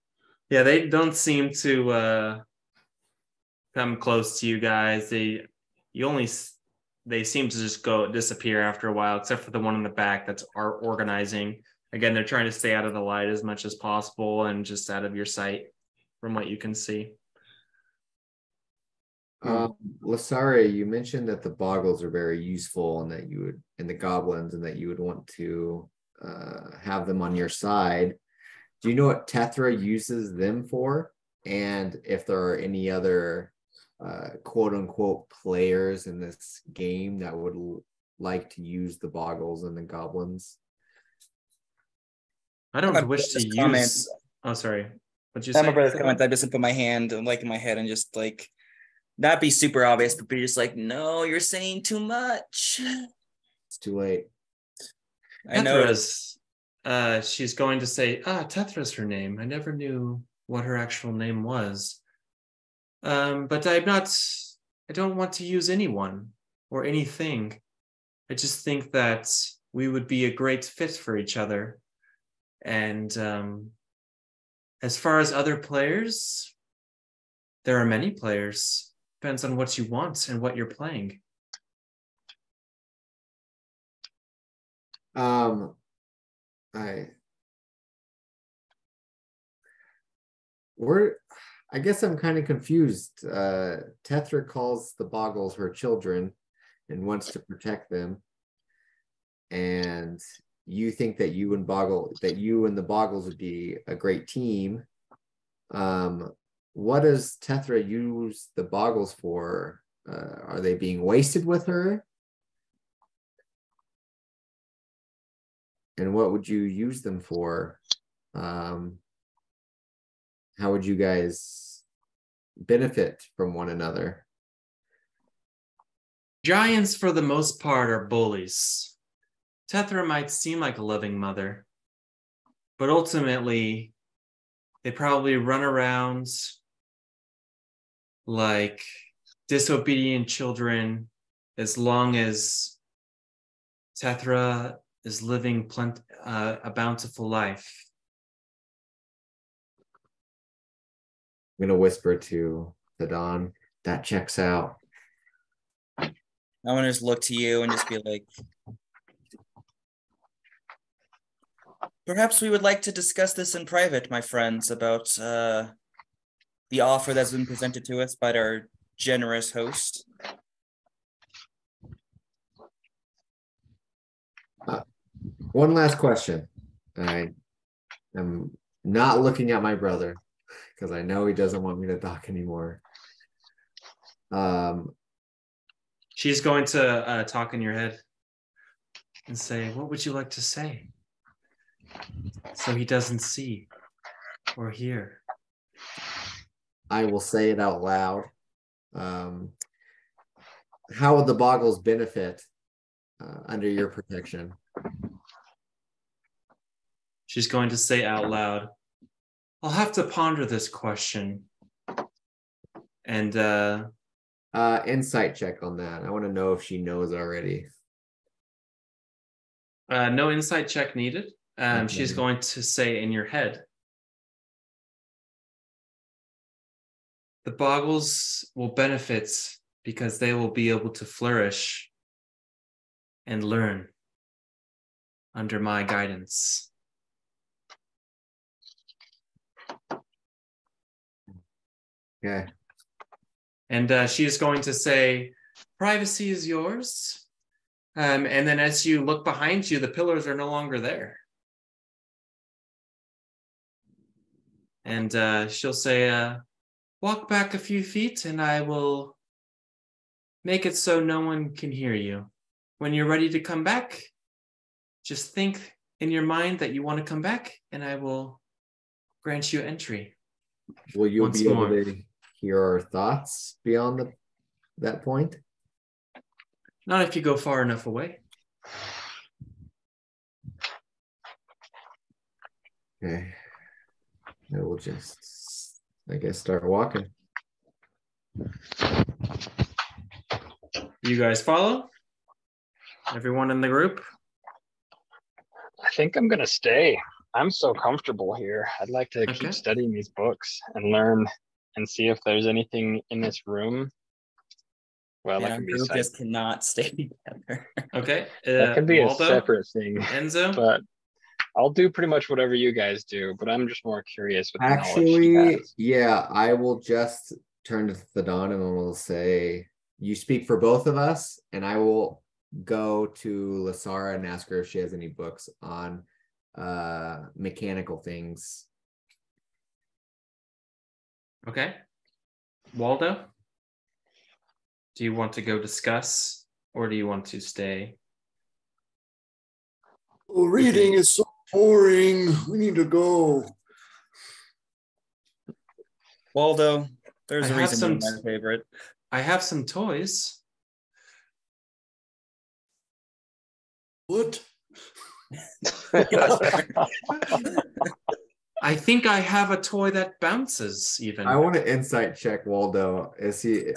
Yeah, they don't seem to come close to you guys. They seem to just disappear after a while, except for the one in the back that's organizing. Again, they're trying to stay out of the light as much as possible and just out of your sight from what you can see. Lysara, you mentioned that the boggles are very useful and that you would, and the goblins, and that you would want to have them on your side. Do you know what Tethra uses them for? And if there are any other quote unquote players in this game that would like to use the boggles and the goblins? I don't wish to use. Oh, sorry. What'd you say? My brother's comment. I just put my hand like in my head and just like not be super obvious, but be just like, no, you're saying too much. It's too late. I know. She's going to say, Tethra's her name. I never knew what her actual name was. But I don't want to use anyone or anything. I just think that we would be a great fit for each other. And as far as other players, there are many players. Depends on what you want and what you're playing. I guess I'm kind of confused. Tethra calls the boggles her children and wants to protect them. And you think that you and the boggles would be a great team. What does Tethra use the boggles for? Are they being wasted with her? And what would you use them for? How would you guys benefit from one another? Giants, for the most part, are bullies. Tethra might seem like a loving mother, But ultimately, they probably run around like disobedient children as long as Tethra is living a bountiful life. I'm gonna whisper to Thaddan, that checks out. I'm gonna just look to you and just be like, perhaps we would like to discuss this in private, my friends, about the offer that's been presented to us by our generous host. One last question. I am not looking at my brother because I know he doesn't want me to talk anymore. She's going to talk in your head and say, what would you like to say? So he doesn't see or hear. I will say it out loud. How would the Boggles benefit under your protection? She's going to say out loud, I'll have to ponder this question. And insight check on that. I want to know if she knows already. no insight check needed. Okay. She's going to say in your head, the Boggles will benefit because they will be able to flourish and learn under my guidance. Okay. And she is going to say, privacy is yours. And then as you look behind you, the pillars are no longer there. And she'll say, walk back a few feet and I will make it so no one can hear you. When you're ready to come back, just think in your mind that you want to come back and I will grant you entry. Will you Once be able more. to hear our thoughts beyond that point? Not if you go far enough away. Okay. I will just, I guess, start walking. You guys follow? Everyone in the group? I think I'm gonna stay. I'm so comfortable here. I'd like to Okay. keep studying these books and learn and see if there's anything in this room. Well, And that our can be group just cannot stay together. Okay. that can be Waldo? a separate thing. Enzo? But I'll do pretty much whatever you guys do. But I'm just more curious with the knowledge she Actually, has. yeah, I will just turn to Thaddan and will say, you speak for both of us, and I will go to Lysara and ask her if she has any books on mechanical things. Okay. Waldo? Do you want to go discuss or do you want to stay? Well, reading is so boring. We need to go. Waldo, there's I a have reason some- you're my favorite. I have some toys. What? I think I have a toy that bounces even. I want to insight check Waldo. Is he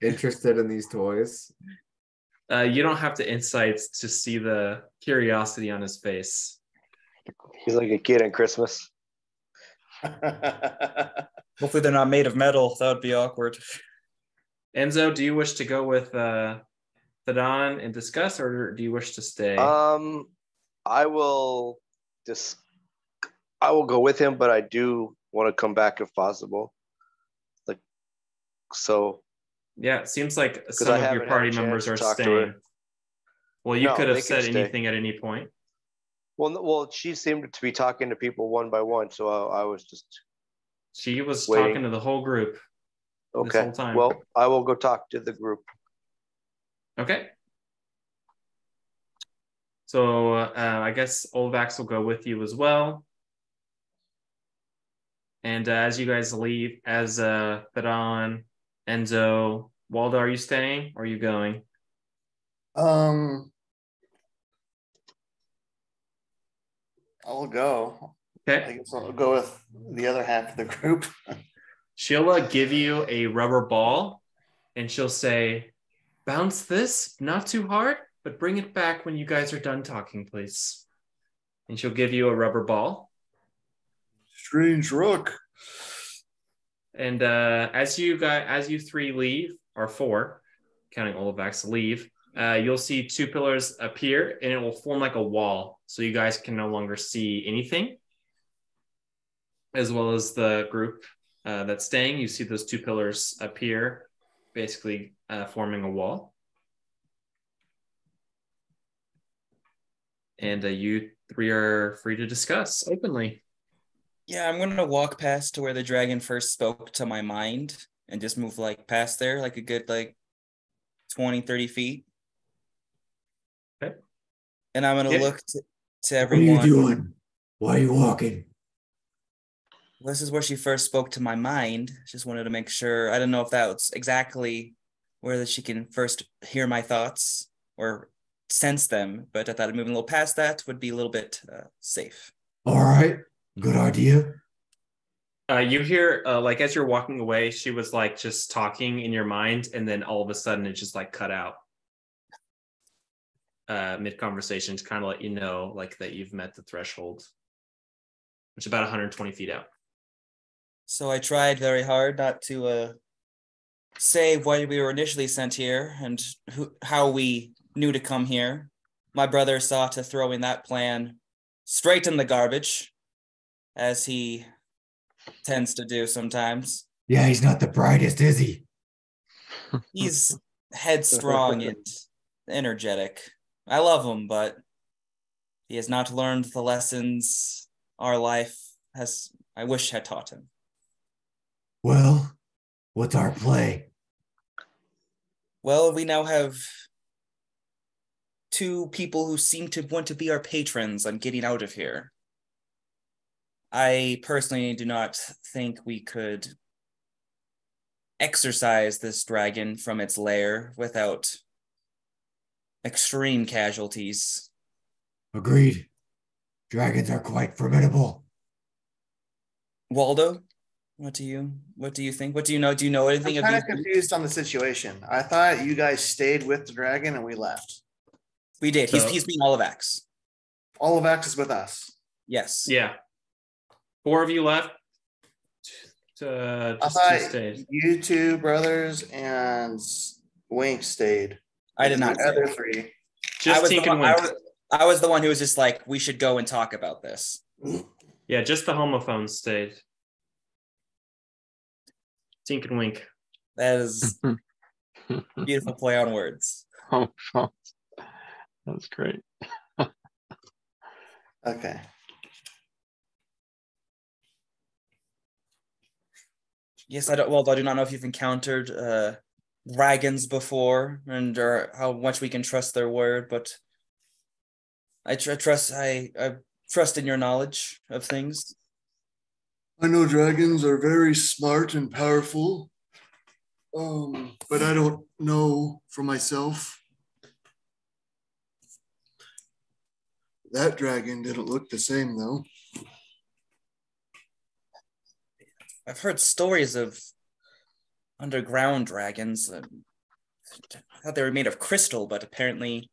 interested in these toys? You don't have to insight to see the curiosity on his face. He's like a kid on Christmas. Hopefully they're not made of metal. That would be awkward. Enzo, do you wish to go with Thaddan and discuss, or do you wish to stay? I will go with him, but I do want to come back if possible. Like, so. Yeah, it seems like some I of your haven't had party a chance members to are talk to staying. her. Well, you No, could they have can said stay. anything at any point. Well, she seemed to be talking to people one by one, so I was just She was waiting. talking to the whole group this okay. whole time. Well, I will go talk to the group. Okay. So I guess Olvax will go with you as well. And as you guys leave, as Thaddan, Enzo, Waldo, are you staying or are you going? I'll go. I Okay. guess I'll go with the other half of the group. She'll give you a rubber ball and she'll say, bounce this, not too hard, but bring it back when you guys are done talking, please. And she'll give you a rubber ball. Strange rock. And as you three leave, or four, counting Olavax leave, you'll see two pillars appear and it will form like a wall. So you guys can no longer see anything. As well as the group that's staying, you see those two pillars appear, basically forming a wall. And you three are free to discuss openly. Yeah, I'm gonna walk past to where the dragon first spoke to my mind and just move like past there, like a good like 20, 30 feet. Okay. And I'm gonna Yeah. look to What are everyone. you doing? Why are you walking? This is where she first spoke to my mind. Just wanted to make sure. I don't know if that was exactly where she can first hear my thoughts or sense them, but I thought moving a little past that would be a little bit safe. All right. Good idea. You hear, like, as you're walking away, she was like just talking in your mind, and then all of a sudden it just like cut out mid conversation to kind of let you know, like, that you've met the threshold, which is about 120 feet out. So I tried very hard not to say why we were initially sent here and how we knew to come here. My brother sought to throw in that plan straight in the garbage, as he tends to do sometimes. Yeah, he's not the brightest, is he? He's headstrong and energetic. I love him, but he has not learned the lessons our life has, I wish, had taught him. Well, what's our play? Well, we now have two people who seem to want to be our patrons on getting out of here. I personally do not think we could exorcise this dragon from its lair without extreme casualties. Agreed. Dragons are quite formidable. Waldo, what do you think? What do you know? Do you know anything I'm of kind these? of confused on the situation. I thought you guys stayed with the dragon and we left. We did. So- He's being Olivax. All of Act is with us. Yes. Yeah. Four of you left. I Just two thought stayed. you two brothers and Wink stayed. I did not The say. other three. Just Tink and Wink. I was the one who was just like, we should go and talk about this. Yeah, just the homophones stayed. Tink and Wink. That is beautiful play on words. Homophones. That's great. Okay. Yes, I do not know if you've encountered dragons before and or how much we can trust their word, but I trust in your knowledge of things. I know dragons are very smart and powerful, but I don't know for myself. That dragon didn't look the same, though. I've heard stories of underground dragons. I thought they were made of crystal, but apparently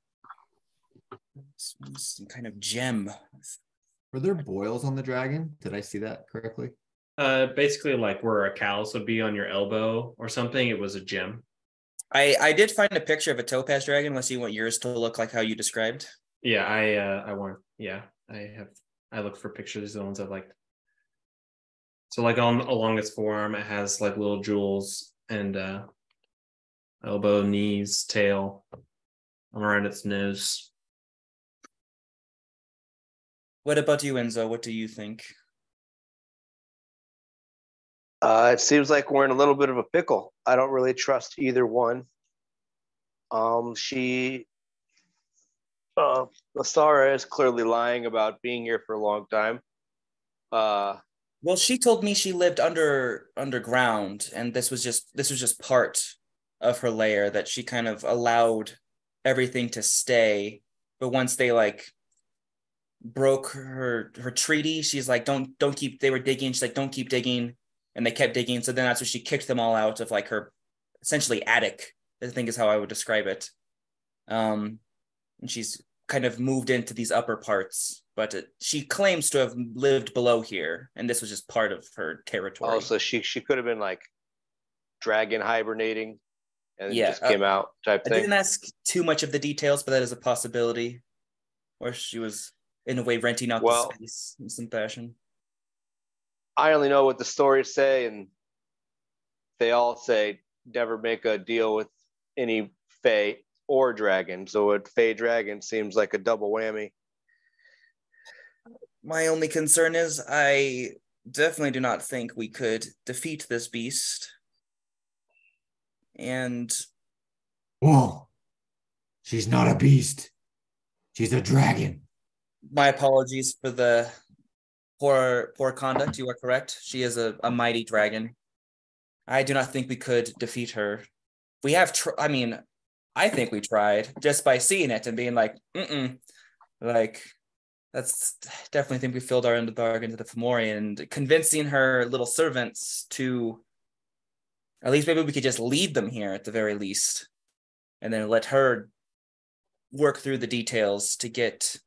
some kind of gem. Were there boils on the dragon? Did I see that correctly? Basically like where a callus would be on your elbow or something. It was a gem. I did find a picture of a topaz dragon. Let's see what yours to look like how you described. Yeah, I want. Yeah, I looked for pictures of the ones I liked. So like along its forearm, it has like little jewels and elbow, knees, tail, around its nose. What about you, Enzo? What do you think? It seems like we're in a little bit of a pickle. I don't really trust either one. Lysara is clearly lying about being here for a long time. Well, she told me she lived underground, and this was just part of her lair, that she kind of allowed everything to stay. But once they broke her treaty. She's like, don't keep. They were digging. She's like, don't keep digging, and they kept digging. So then that's when she kicked them all out of like her essentially attic, I think is how I would describe it. And she's kind of moved into these upper parts, but she claims to have lived below here, and this was just part of her territory. Oh, so she could have been like dragon hibernating and then Yeah, just came out type I thing. didn't ask too much of the details, but that is a possibility. Or she was in a way renting out the space in some fashion. I only know what the stories say, and they all say never make a deal with any fae or dragon. So a fae dragon seems like a double whammy. My only concern is I definitely do not think we could defeat this beast. And Whoa. She's not a beast. She's a dragon. my apologies for the poor conduct. You are correct. She is a mighty dragon. I do not think we could defeat her. We have, I think we tried just by seeing it and being like, like, that's definitely think we filled our end of the bargain to the Fomorian, and convincing her little servants to, at least maybe we could just lead them here at the very least, and then let her work through the details to get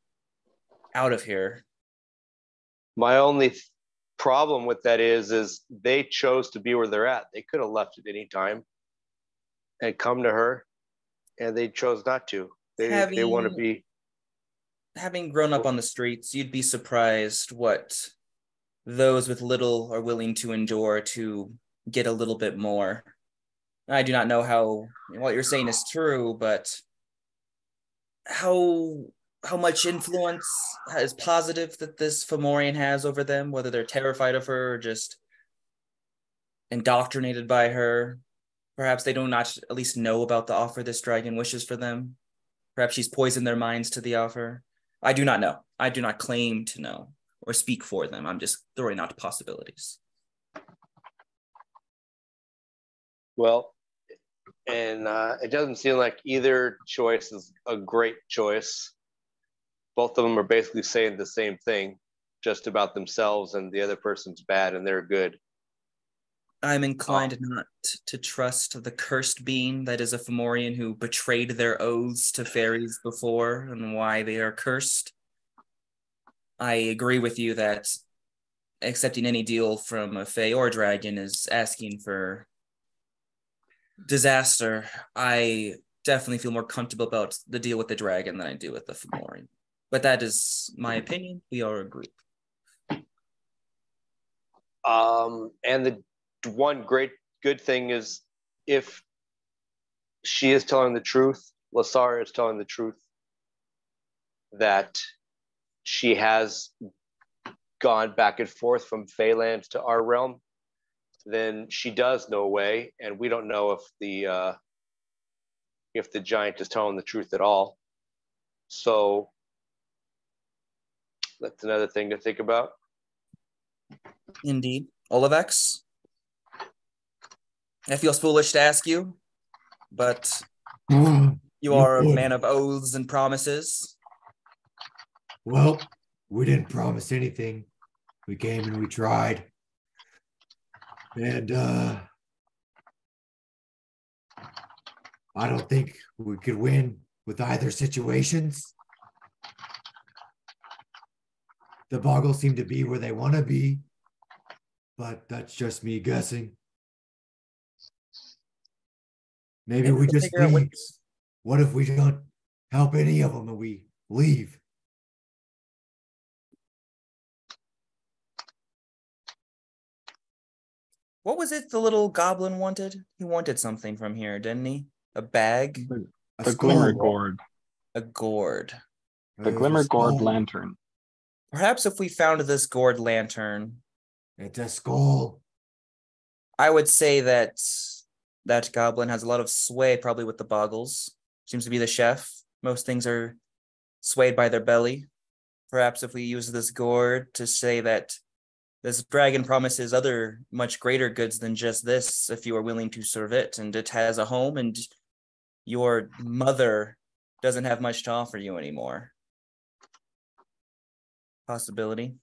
out of here. My only problem with that is they chose to be where they're at. They could have left at any time and come to her, and they chose not to. They want to be. Having grown up on the streets, you'd be surprised what those with little are willing to endure to get a little bit more. I do not know how what you're saying is true, but how much influence is positive that this Fomorian has over them, whether they're terrified of her or just indoctrinated by her. Perhaps they do not at least know about the offer this dragon wishes for them. Perhaps she's poisoned their minds to the offer. I do not know. I do not claim to know or speak for them. I'm just throwing out possibilities. Well, and it doesn't seem like either choice is a great choice. Both of them are basically saying the same thing, just about themselves, and the other person's bad and they're good. I'm inclined not to trust the cursed being that is a Fomorian who betrayed their oaths to fairies before and why they are cursed. I agree with you that accepting any deal from a fae or dragon is asking for disaster. I definitely feel more comfortable about the deal with the dragon than I do with the Fomorian. But that is my opinion. We are a group. And the one great good thing is if she is telling the truth, Lysara is telling the truth, that she has gone back and forth from Feyland to our realm, then she does know a way, and we don't know if the giant is telling the truth at all. So that's another thing to think about. Indeed. Olivex? I feel foolish to ask you, but you are a man of oaths and promises. Well, we didn't promise anything. We came and we tried. And I don't think we could win with either situations. The boggles seem to be where they want to be, but that's just me guessing. Maybe we just leave. What if we don't help any of them and we leave? What was it the little goblin wanted? He wanted something from here, didn't he? A bag? The glimmer gourd. A gourd. The glimmer gourd lantern. Perhaps if we found this gourd lantern. It's a skull. I would say that that goblin has a lot of sway, probably with the boggles. Seems to be the chef. Most things are swayed by their belly. Perhaps if we use this gourd to say that this dragon promises other much greater goods than just this, if you are willing to serve it, and it has a home, and your mother doesn't have much to offer you anymore. possibility.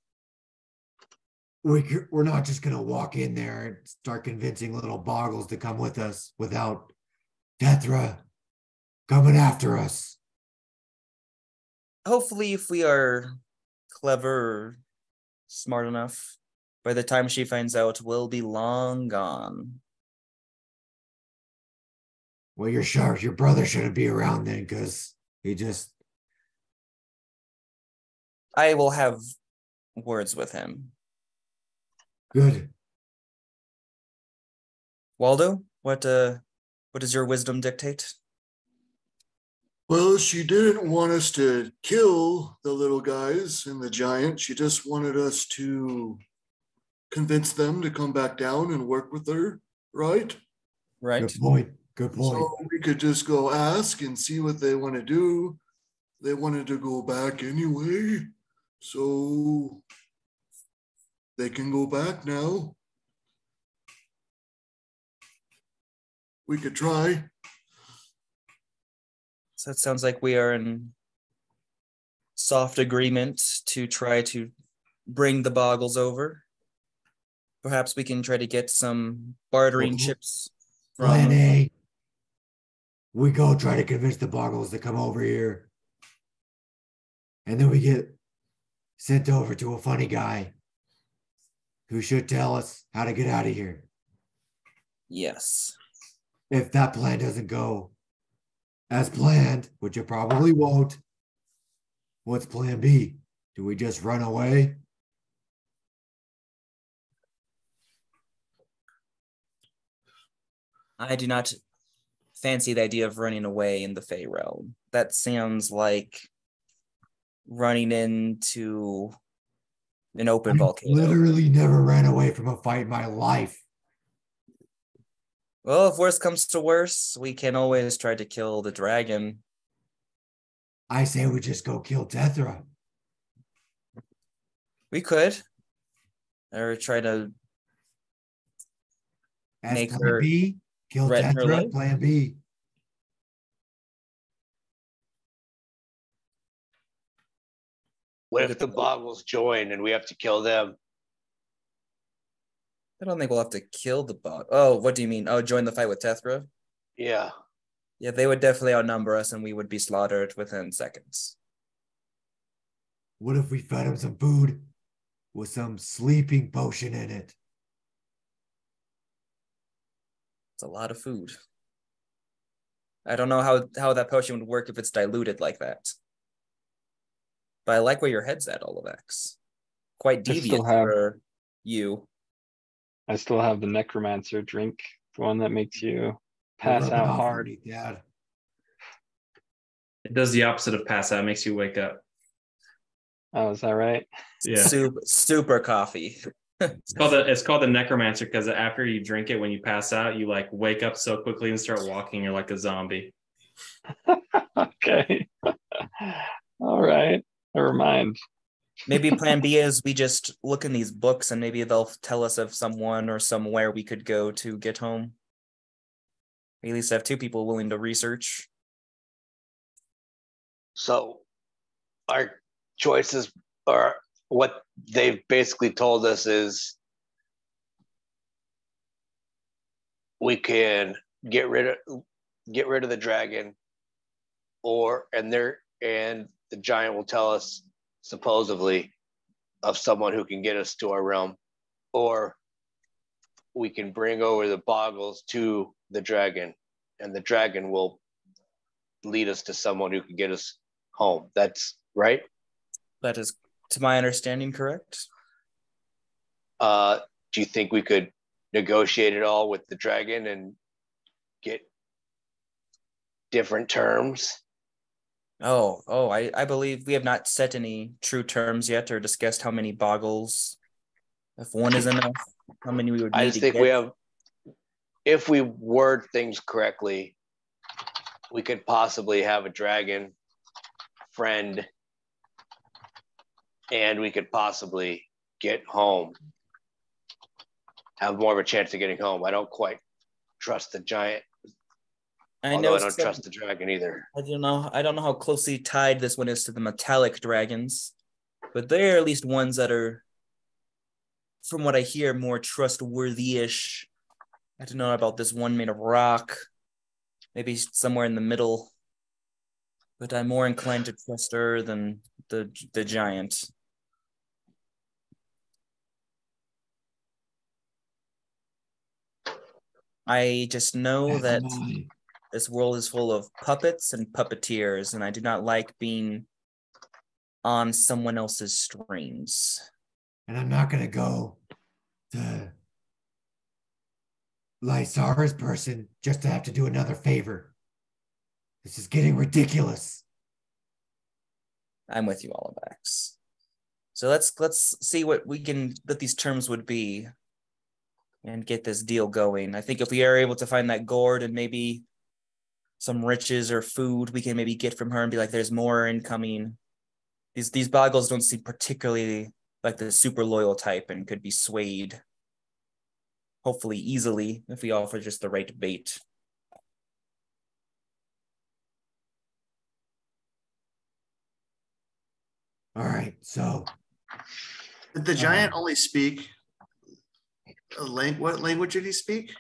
We're not just gonna walk in there and start convincing little boggles to come with us without Tetra coming after us. Hopefully, if we are clever or smart enough, by the time she finds out, we'll be long gone. Well, you're sharp. Your brother shouldn't be around then, because he just. I will have words with him. Good. Waldo, what does your wisdom dictate? Well, she didn't want us to kill the little guys and the giant. She just wanted us to convince them to come back down and work with her, right? Right. Good point. Good point. So we could just go ask and see what they want to do. They wanted to go back anyway, so they can go back now. We could try. So it sounds like we are in soft agreement to try to bring the boggles over. Perhaps we can try to get some bartering chips Plan from. A. We go try to convince the boggles to come over here. And then we get sent over to a funny guy who should tell us how to get out of here. Yes. If that plan doesn't go as planned, which it probably won't, what's plan B? Do we just run away? I do not fancy the idea of running away in the Fey realm. That sounds like running into an open volcano. Literally never ran away from a fight in my life. Well, if worse comes to worse, we can always try to kill the dragon. I say we just go kill Tetra. We could. Or try to As make plan her B, kill threaten her Tetra, life. plan B. What if the boggles join and we have to kill them? I don't think we'll have to kill the bot. Oh, what do you mean? Oh, join the fight with Tethra? Yeah. Yeah, they would definitely outnumber us and we would be slaughtered within seconds. What if we fed him some food with some sleeping potion in it? It's a lot of food. I don't know how that potion would work if it's diluted like that. But I like where your head's at, Olivex. Quite deviant for you. I still have the necromancer drink, the one that makes you pass Rub it out off on hard. me, Dad. It does the opposite of pass out. It makes you wake up. Oh, is that right? Yeah. Super coffee. It's called the necromancer because after you drink it, when you pass out, you like wake up so quickly and start walking. You're like a zombie. Okay. All right. Never mind. Maybe plan B is we just look in these books and maybe they'll tell us of someone or somewhere we could go to get home. We at least have two people willing to research. So our choices are what they've basically told us is we can get rid of the dragon, and the giant will tell us supposedly of someone who can get us to our realm, or we can bring over the boggles to the dragon and the dragon will lead us to someone who can get us home. That's right. That is, to my understanding, correct. Do you think we could negotiate it all with the dragon and get different terms? I believe we have not set any true terms yet or discussed how many boggles, if one is enough, how many we would need. I just think we have, if we word things correctly, we could possibly have a dragon friend and we could possibly get home, have more of a chance of getting home. I don't quite trust the giant. Although I don't trust the dragon either. I don't know how closely tied this one is to the metallic dragons. but they're at least ones that are, from what I hear, more trustworthy-ish. I don't know about this one made of rock, maybe somewhere in the middle, but I'm more inclined to trust her than the giant. I just know that this world is full of puppets and puppeteers, and I do not like being on someone else's strings. And I'm not going to go to Lysara's person just to have to do another favor. This is getting ridiculous. I'm with you, Olivax. So let's see what these terms would be and get this deal going. I think if we are able to find that gourd and maybe some riches or food we can maybe get from her and be like, there's more incoming. These boggles don't seem particularly like the super loyal type and could be swayed, hopefully easily, if we offer just the right bait. All right, so. Did the giant only speak what language did he speak?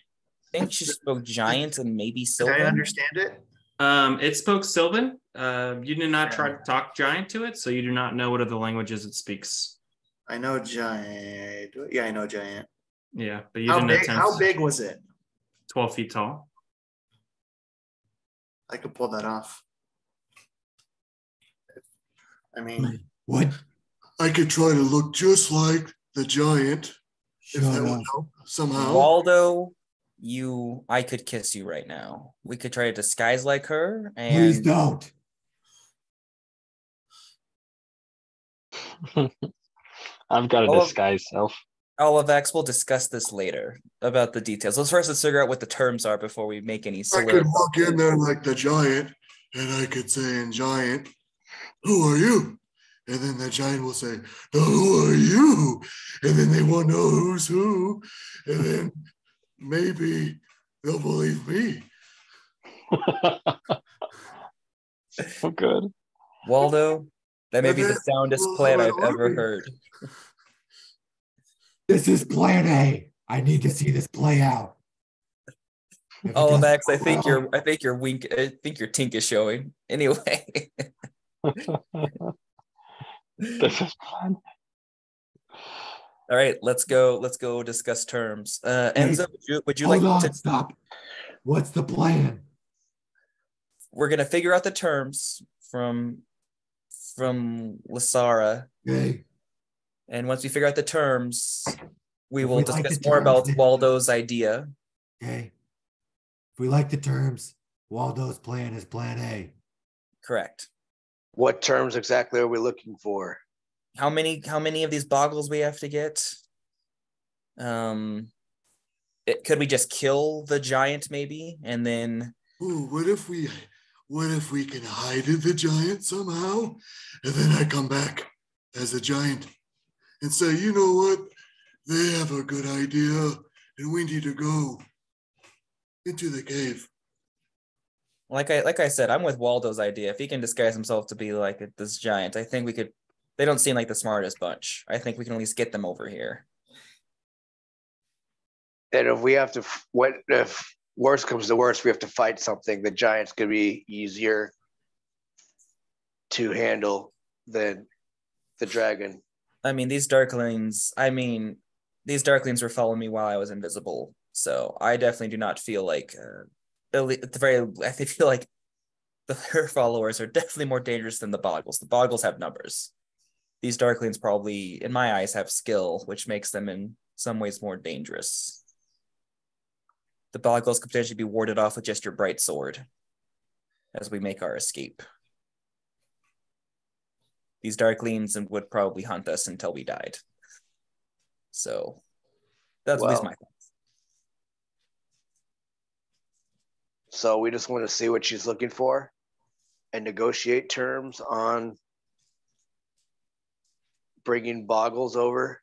I think she spoke giant and maybe Did Sylvan. I understand it? It spoke Sylvan. You did not try to talk giant to it, so you do not know what other languages it speaks. I know giant. Yeah, I know giant. Yeah, but you didn't attempt. How big was it? 12 feet tall. I could pull that off. I mean, What? I could try to look just like the giant, if that would help somehow. Waldo, I could kiss you right now. We could try to disguise like her. And Please don't. I've got a disguise self. Olivax, we'll discuss this later about the details. Let's figure out what the terms are before we make any I could walk in there like the giant, and I could say in giant, "Who are you?" And then the giant will say, "No, who are you?" And then they won't know who's who. And then maybe they'll believe me. Oh, good. Waldo, that may be the soundest plan I've ever heard. This is plan A. I need to see this play out. Olivax, I think your tink is showing. Anyway. This is plan. All right, let's go discuss terms. Enzo, would you like to stop? What's the plan? We're gonna figure out the terms from Lysara. Okay. And once we figure out the terms, we will like discuss the more terms, about Waldo's idea. Okay. If we like the terms, Waldo's plan is plan A. Correct. What terms exactly are we looking for? How many of these boggles we have to get? Could we just kill the giant maybe and then? Ooh, what if we can hide the giant somehow, and then I come back as a giant and say, you know what? They have a good idea, and we need to go into the cave. Like I said, I'm with Waldo's idea. If he can disguise himself to be like this giant, I think we could. They don't seem like the smartest bunch. I think we can at least get them over here. And if we have to, if worst comes to worst, we have to fight something, the giant's gonna be easier to handle than the dragon. These darklings were following me while I was invisible. So I definitely do not feel like I feel like her followers are definitely more dangerous than the boggles. The boggles have numbers. These darklings probably, in my eyes, have skill, which makes them in some ways more dangerous. The boggles could potentially be warded off with just your bright sword as we make our escape. These darklings would probably hunt us until we died. So that's at least my thoughts. So we just want to see what she's looking for and negotiate terms on bringing boggles over.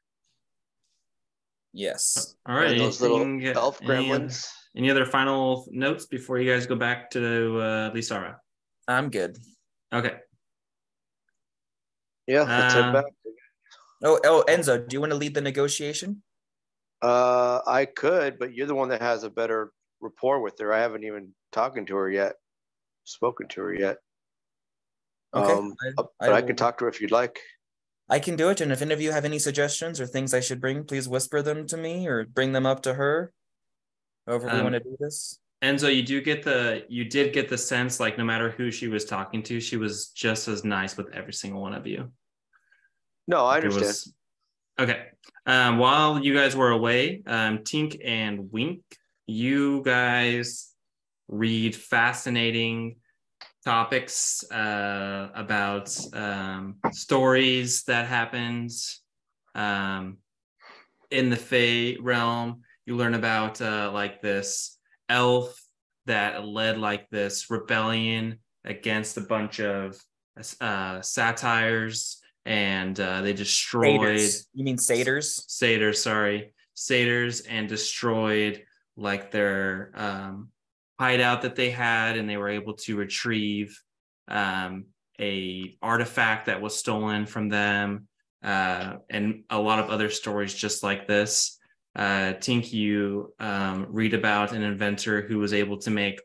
Yes. All right. And those little elf gremlins. Any other final notes before you guys go back to Lysara? I'm good. Okay. Yeah, let's head back. Oh, Enzo, do you want to lead the negotiation? I could, but you're the one that has a better rapport with her. I haven't even spoken to her yet. Okay, But I I could will. talk to her if you'd like. I can do it. And if any of you have any suggestions or things I should bring, please whisper them to me or bring them up to her. However we want to do this. Enzo, you did get the sense, like, no matter who she was talking to, she was just as nice with every single one of you. No, I Like, understand. Okay. While you guys were away, Tink and Wink, you guys read fascinating topics about stories that happened in the Fae realm. You learn about like this elf that led like this rebellion against a bunch of satires, and they destroyed Satyrs. You mean satyrs? Satyrs, and destroyed like their hideout that they had, and they were able to retrieve a artifact that was stolen from them, and a lot of other stories just like this. Tink, you read about an inventor who was able to make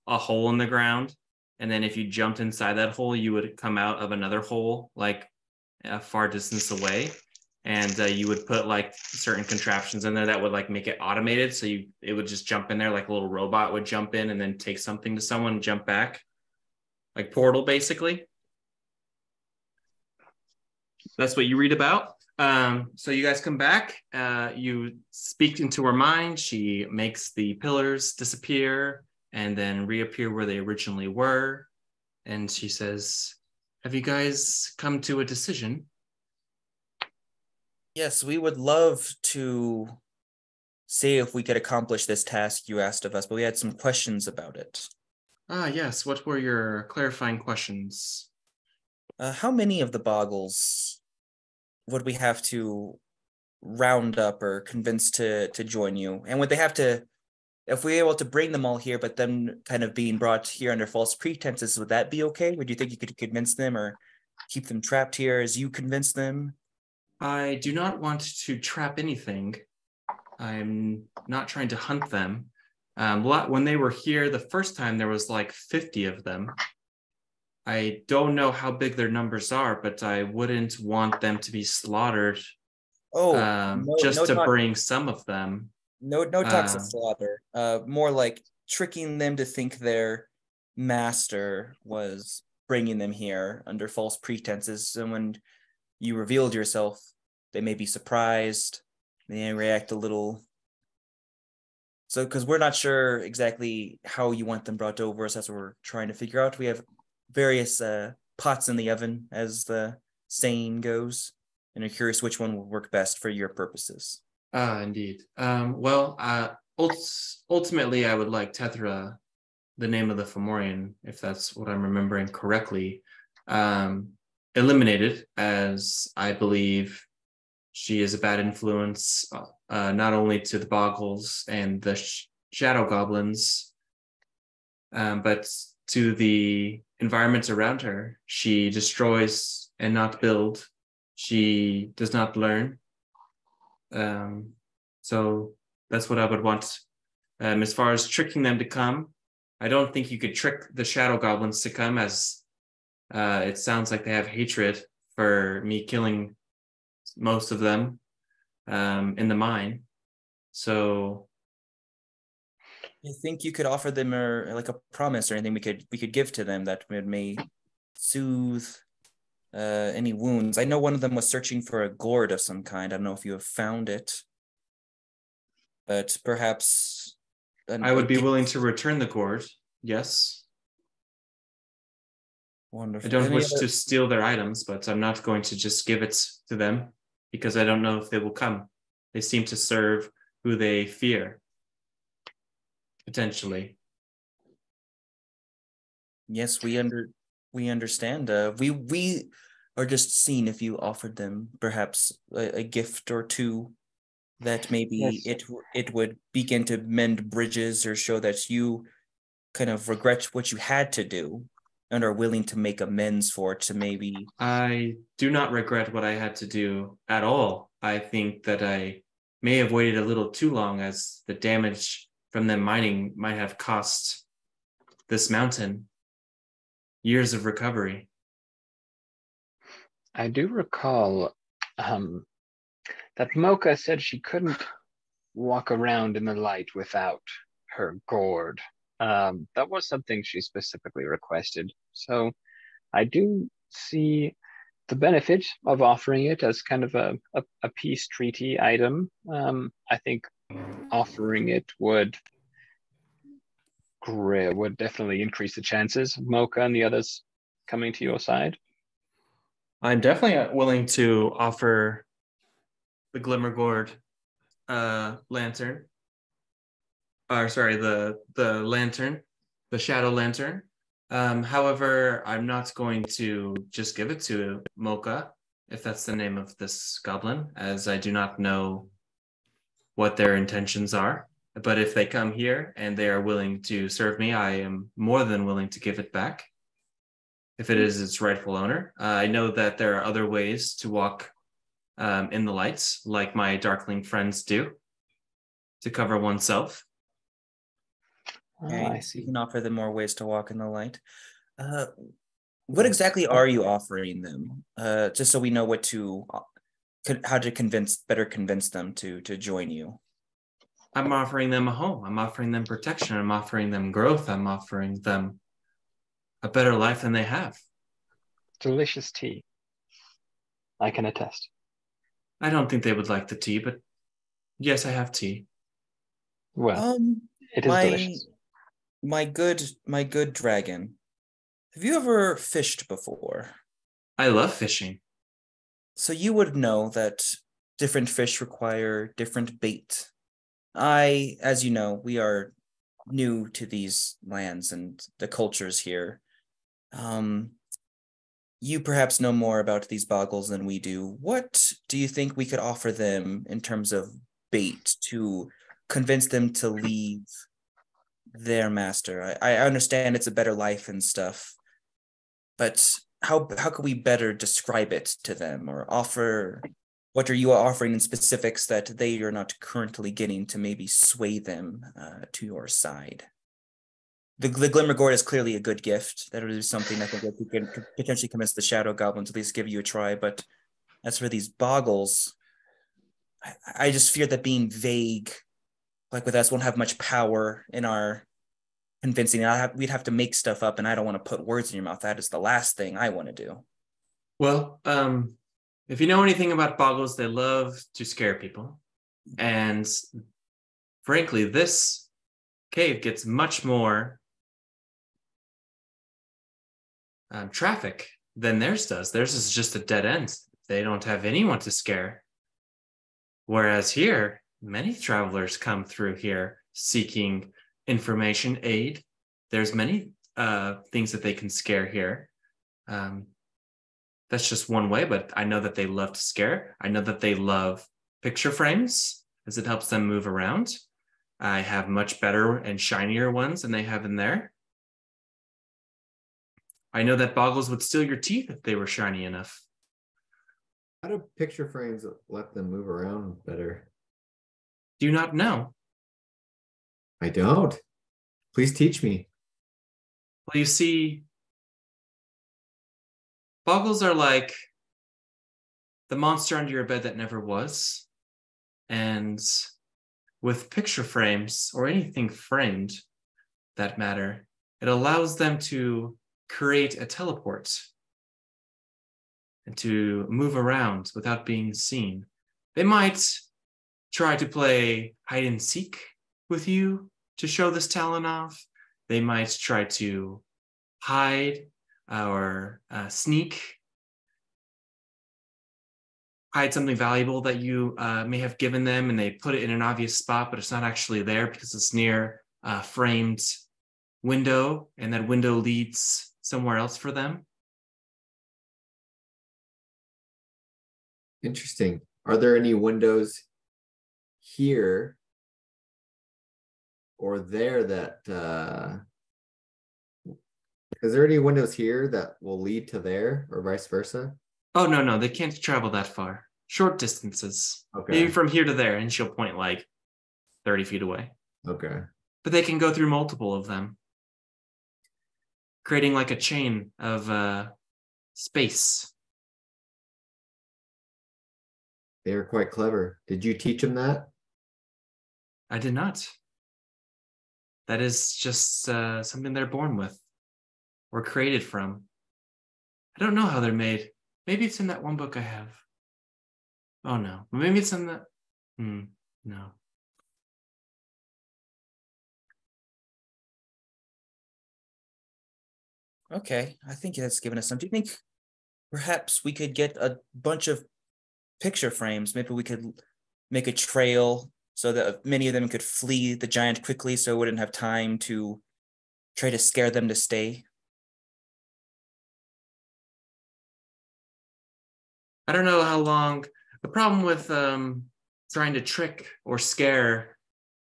a hole in the ground, and then if you jumped inside that hole, you would come out of another hole like a far distance away, and you would put like certain contraptions in there that would like make it automated, so it would just jump in there, like a little robot would jump in and then take something to someone and jump back, like Portal basically. That's what you read about. So you guys come back, you speak into her mind, she makes the pillars disappear and then reappear where they originally were, and she says, have you guys come to a decision? Yes, we would love to see if we could accomplish this task you asked of us, but we had some questions about it. Yes. What were your clarifying questions? How many of the boggles would we have to round up or convince to join you? And would they have to, if we were able to bring them all here, but them kind of being brought here under false pretenses, would that be okay? Would you think you could convince them or keep them trapped here as you convince them? I do not want to trap anything. I'm not trying to hunt them. When they were here the first time, there was like 50 of them. I don't know how big their numbers are, but I wouldn't want them to be slaughtered. Just to bring some of them. No talks of slaughter. More like tricking them to think their master was bringing them here under false pretenses. And when you revealed yourself, they may be surprised. They may react a little. So, because we're not sure exactly how you want them brought over us, that's what we're trying to figure out. We have various pots in the oven, as the saying goes, and are curious which one will work best for your purposes. Indeed. Ultimately, I would like Tethra, the name of the Fomorian, if that's what I'm remembering correctly, eliminated, as I believe she is a bad influence, not only to the Boggles and the Shadow Goblins, but to the environment around her. She destroys and not build. She does not learn. So that's what I would want. As far as tricking them to come, I don't think you could trick the Shadow Goblins to come, as it sounds like they have hatred for me killing most of them in the mine. So I think you could offer them like a promise or anything we could give to them that may soothe any wounds. I know one of them was searching for a gourd of some kind. I don't know if you have found it, but perhaps I would be willing to return the gourd. Yes. Wonderful. I don't wish to steal their items, but I'm not going to just give it to them because I don't know if they will come. They seem to serve who they fear, potentially. Yes, we understand. We are just seeing if you offered them perhaps a gift or two that maybe it would begin to mend bridges or show that you kind of regret what you had to do. and are willing to make amends for to maybe. I do not regret what I had to do at all. I think that I may have waited a little too long, as the damage from them mining might have cost this mountain years of recovery. I do recall that Mocha said she couldn't walk around in the light without her gourd. That was something she specifically requested. So I do see the benefit of offering it as kind of a peace treaty item. I think offering it would definitely increase the chances of Mocha and the others coming to your side. I'm definitely willing to offer the Glimmergord lantern. Or sorry, the lantern, the shadow lantern. However, I'm not going to just give it to Mocha, if that's the name of this goblin, as I do not know what their intentions are. But if they come here and they are willing to serve me, I am more than willing to give it back, if it is its rightful owner. I know that there are other ways to walk in the lights, like my Darkling friends do, to cover oneself. Okay, I see. You can offer them more ways to walk in the light. What exactly are you offering them? Just so we know how to better convince them to join you. I'm offering them a home. I'm offering them protection. I'm offering them growth. I'm offering them a better life than they have. Delicious tea. I can attest. I don't think they would like the tea, but yes, I have tea. Well, it is delicious. My good dragon. Have you ever fished before? I love fishing. So you would know that different fish require different bait. As you know, we are new to these lands and the cultures here. You perhaps know more about these boggles than we do. What do you think we could offer them in terms of bait to convince them to leave their master? I understand it's a better life and stuff, but how could we better describe it to them, or offer what are you offering in specifics that they are not currently getting to maybe sway them to your side? The Glimmergord is clearly a good gift. That would be something I think that we could potentially convince the Shadow Goblin to at least give you a try. But as for these boggles, I just fear that being vague, like with us, won't have much power in our convincing. We'd have to make stuff up, and I don't want to put words in your mouth. That is the last thing I want to do. Well, if you know anything about boggles, they love to scare people. And frankly, this cave gets much more traffic than theirs does. Theirs is just a dead end. They don't have anyone to scare. Whereas here, many travelers come through here seeking information, aid. There's many things that they can scare here. That's just one way, but I know that they love to scare. I know that they love picture frames, as it helps them move around. I have much better and shinier ones than they have in there. I know that boggles would steal your teeth if they were shiny enough. How do picture frames let them move around better? Do you not know? I don't. Please teach me. Well, you see, boggles are like the monster under your bed that never was. And with picture frames, or anything framed that matter, it allows them to create a teleport and to move around without being seen. They might try to play hide and seek with you to show this talent off. They might try to hide or sneak, hide something valuable that you may have given them, and they put it in an obvious spot, but it's not actually there because it's near a framed window, and that window leads somewhere else for them. Interesting. Are there any windows here or there that Is there any windows here that will lead to there or vice versa? Oh, no, they can't travel that far. Short distances. Okay. Maybe from here to there, and she'll point like 30 feet away. Okay. But they can go through multiple of them, creating like a chain of space. They are quite clever. Did you teach them that? I did not. That is just something they're born with or created from. I don't know how they're made. Maybe it's in that one book I have. Oh, no. Maybe it's in the... no. Okay, I think that's given us some. Do you think perhaps we could get a bunch of picture frames? Maybe we could make a trail so that many of them could flee the giant quickly so it wouldn't have time to try to scare them to stay. I don't know how long. The problem with trying to trick or scare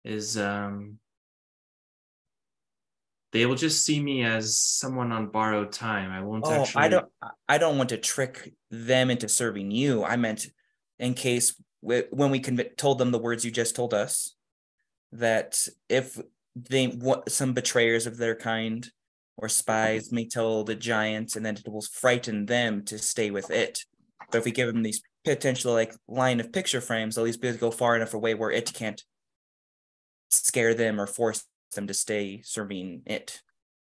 is they will just see me as someone on borrowed time. I won't actually. I don't want to trick them into serving you. I meant in case when we told them the words you just told us, that if they want some betrayers of their kind or spies may tell the giants, and then it will frighten them to stay with it. But if we give them these potential like line of picture frames, they'll at least be able to go far enough away where it can't scare them or force them to stay serving it.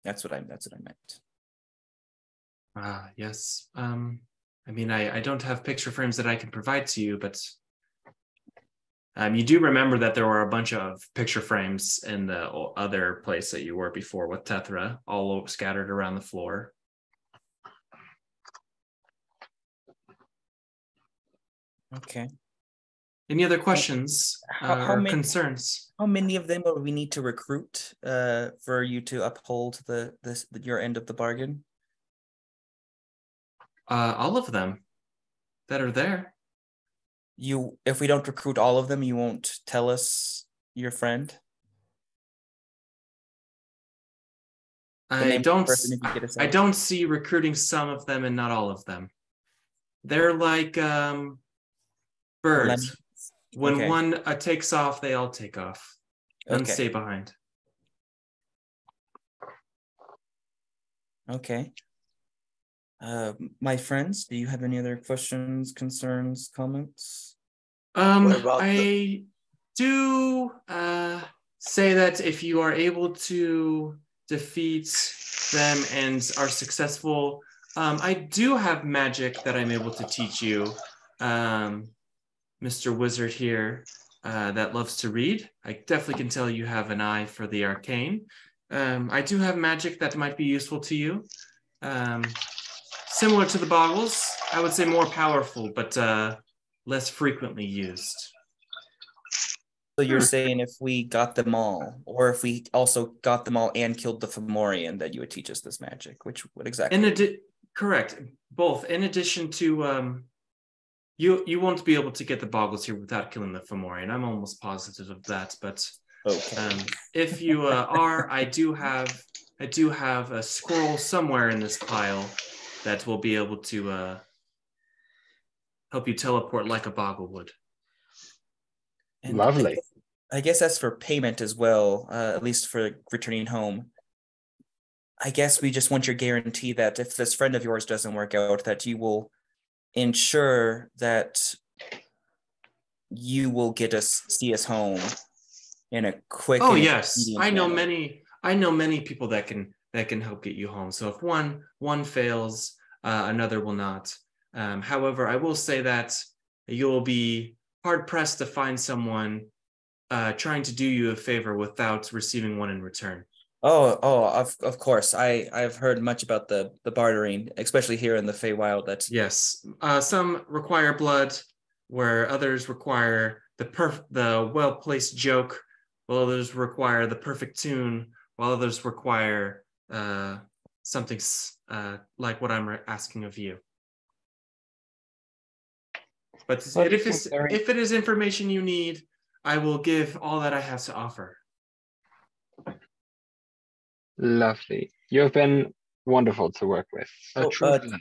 That's what I meant. Yes. I mean, I don't have picture frames that I can provide to you, but you do remember that there were a bunch of picture frames in the other place that you were before with Tethra, all scattered around the floor. Okay. Any other questions or concerns? How many of them will we need to recruit for you to uphold your end of the bargain? All of them that are there. If we don't recruit all of them, you won't tell us your friend? I don't see recruiting some of them and not all of them. They're like birds. When one takes off, they all take off. None stay behind. Okay. My friends, do you have any other questions, concerns, comments? I do say that if you are able to defeat them and are successful, I do have magic that I'm able to teach you, Mr. Wizard here, that loves to read. I definitely can tell you have an eye for the arcane. I do have magic that might be useful to you. Similar to the boggles, I would say more powerful, but less frequently used. So you're saying if we got them all, or if we also got them all and killed the Fomorian, that you would teach us this magic? What exactly? Correct. Both. In addition to, you won't be able to get the boggles here without killing the Fomorian. I'm almost positive of that. But if you are, I do have a scroll somewhere in this pile that will be able to help you teleport like a boggle would. And lovely. I guess that's for payment as well, at least for returning home. I guess we just want your guarantee that if this friend of yours doesn't work out, that you will ensure that you will see us home in a quick. Oh yes, I know many people that can help get you home. So if one fails, another will not. However, I will say that you will be hard pressed to find someone trying to do you a favor without receiving one in return. Of course. I've heard much about the bartering, especially here in the Feywild. Yes. Some require blood, where others require the well-placed joke, while others require the perfect tune, while others require something like what I'm asking of you. But if it is information you need, I will give all that I have to offer. Lovely. You have been wonderful to work with. A So, true friend.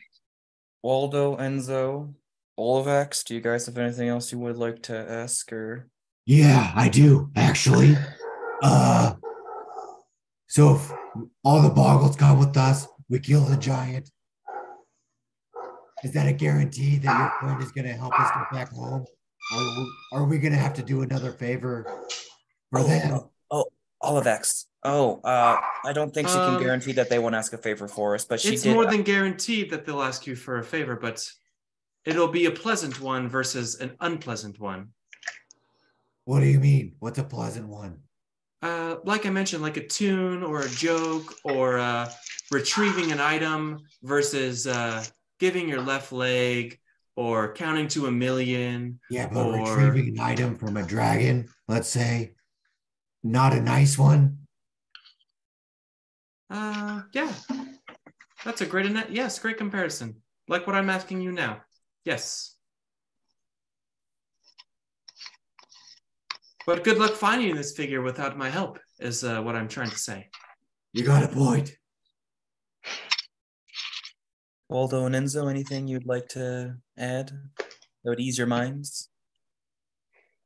Waldo, Enzo, Olivax, do you guys have anything else you would like to ask or? Yeah, I do, actually. So if all the boggles come with us, we kill the giant. Is that a guarantee that your friend is going to help us get back home? Or are we going to have to do another favor for them? Olivax. I don't think she can guarantee that they won't ask a favor for us, but she It's did. more than guaranteed that they'll ask you for a favor, but it'll be a pleasant one versus an unpleasant one. What do you mean? What's a pleasant one? Like I mentioned, like a tune or a joke or retrieving an item versus giving your left leg or counting to 1,000,000. Yeah, but retrieving an item from a dragon, let's say, not a nice one. Yeah, that's a great, yes, great comparison. Like what I'm asking you now. Yes. But good luck finding this figure without my help, is what I'm trying to say. You got a point. Waldo and Enzo, anything you'd like to add that would ease your minds?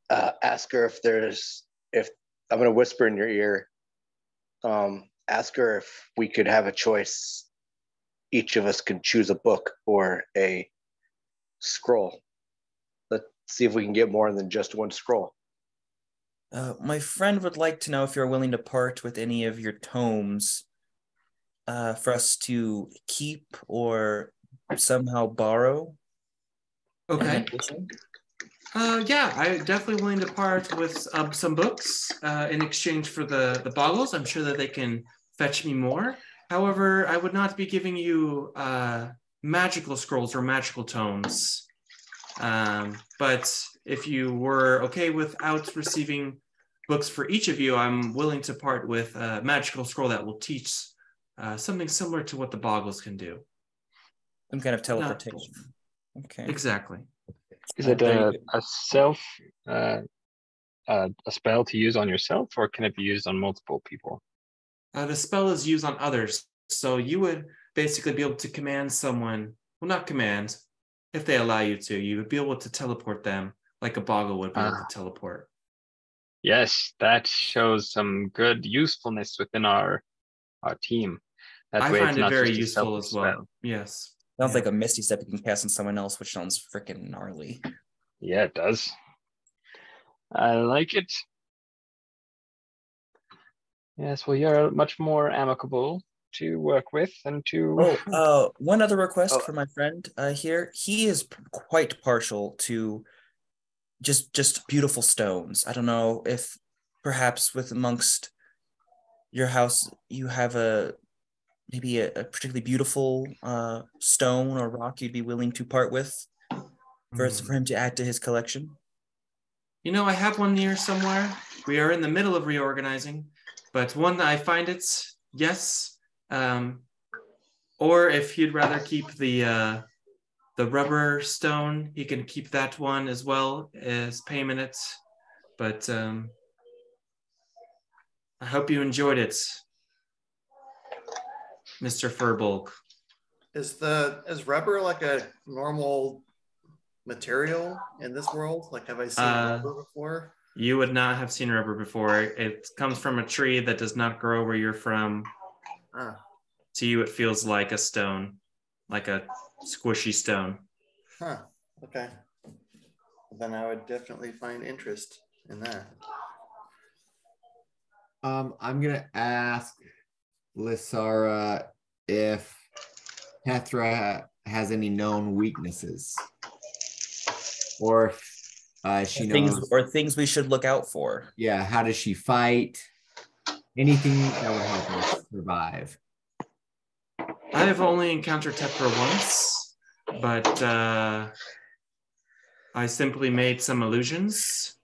Ask her if I'm going to whisper in your ear. Ask her if we could have a choice. Each of us could choose a book or a scroll. Let's see if we can get more than just one scroll. My friend would like to know if you're willing to part with any of your tomes for us to keep or somehow borrow. Okay. Yeah, I'm definitely willing to part with some books in exchange for the boggles. I'm sure that they can fetch me more. However, I would not be giving you magical scrolls or magical tomes. But if you were okay without receiving books for each of you, I'm willing to part with a magical scroll that will teach something similar to what the boggles can do. Some kind of teleportation. Okay. Exactly. Is it a spell to use on yourself, or can it be used on multiple people? The spell is used on others. So you would basically be able to command someone, well, not command, if they allow you to, you would be able to teleport them like a boggle would be able to teleport. Yes, that shows some good usefulness within our team. That I way find it's it not very just a useful as well. spell. Yes. Sounds like a Misty Step you can cast on someone else, which sounds freaking gnarly. Yeah, it does. I like it. Yes, well, you're much more amicable to work with and to. One other request for my friend here. He is quite partial to just beautiful stones. I don't know if perhaps with amongst your house you have maybe a particularly beautiful stone or rock you'd be willing to part with for him to add to his collection. You know, I have one here somewhere. We are in the middle of reorganizing, but one that I find it, yes. Or if you'd rather keep the rubber stone, you can keep that one as well as payment. But I hope you enjoyed it, Mr. Furbolg. Is rubber like a normal material in this world? Like, have I seen rubber before? You would not have seen rubber before. It comes from a tree that does not grow where you're from. To you, it feels like a stone, like a squishy stone. Huh. Okay. Then I would definitely find interest in that. I'm gonna ask Lysara if Tethra has any known weaknesses, or if she knows things we should look out for. Yeah, how does she fight? Anything that would help us survive. I have only encountered Tethra once, but I simply made some illusions,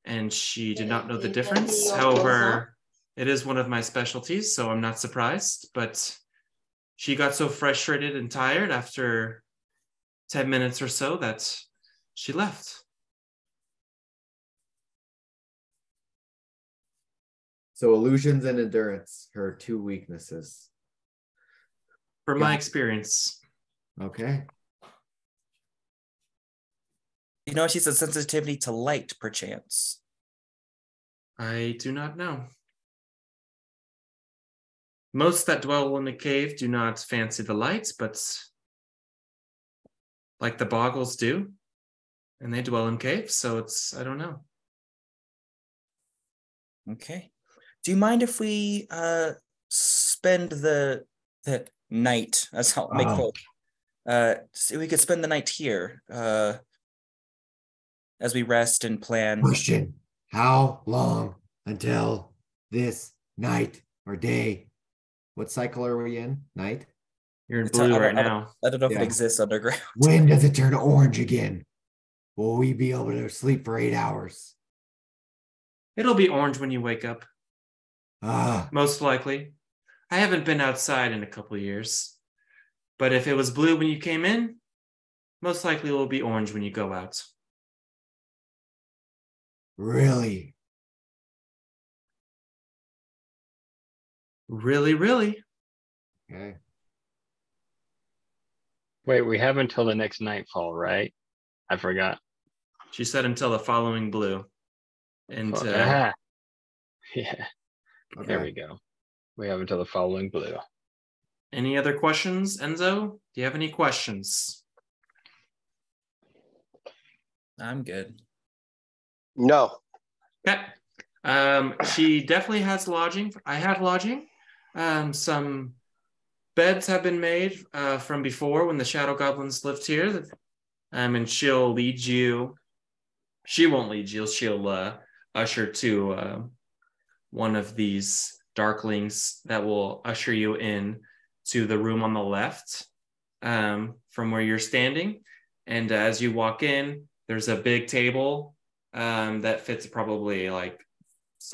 and she did not know the difference. However, it is one of my specialties, so I'm not surprised. But she got so frustrated and tired after 10 minutes or so that she left. So illusions and endurance, her two weaknesses. from my experience. Okay. You know, she's a sensitivity to light, perchance. I do not know. Most that dwell in the cave do not fancy the lights, but like the Boggles do, and they dwell in caves, so I don't know. Okay. Do you mind if we spend the night, as I'll make quote, so we could spend the night here as we rest and plan? Question: how long until this night or day? What cycle are we in? Night? You're in blue right now. I don't know if it Yeah. exists underground. When does it turn orange again? Will we be able to sleep for 8 hours? It'll be orange when you wake up, Ah, most likely. I haven't been outside in a couple of years, but if it was blue when you came in, most likely it will be orange when you go out. really? Really, really? Okay. Wait, we have until the next nightfall, right? I forgot. She said until the following blue. And Yeah. Okay. There we go. We have until the following blue. any other questions, Enzo? Do you have any questions? I'm good. No. Okay. She definitely has lodging. I have lodging. Some beds have been made from before when the Shadow Goblins lived here. And she'll lead you. She won't lead you. She'll usher to one of these darklings that will usher you in to the room on the left from where you're standing. And as you walk in, there's a big table that fits probably like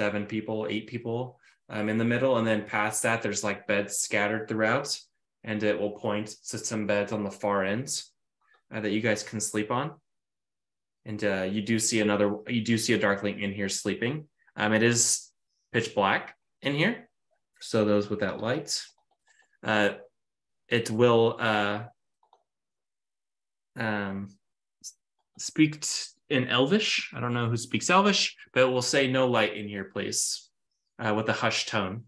8 people in the middle. And then past that, there's like beds scattered throughout. And it will point to some beds on the far end that you guys can sleep on. And you do see a darkling in here sleeping. It is pitch black in here. So those without lights. It will speak in Elvish. I don't know who speaks Elvish, but it will say no light in here, please, with a hushed tone.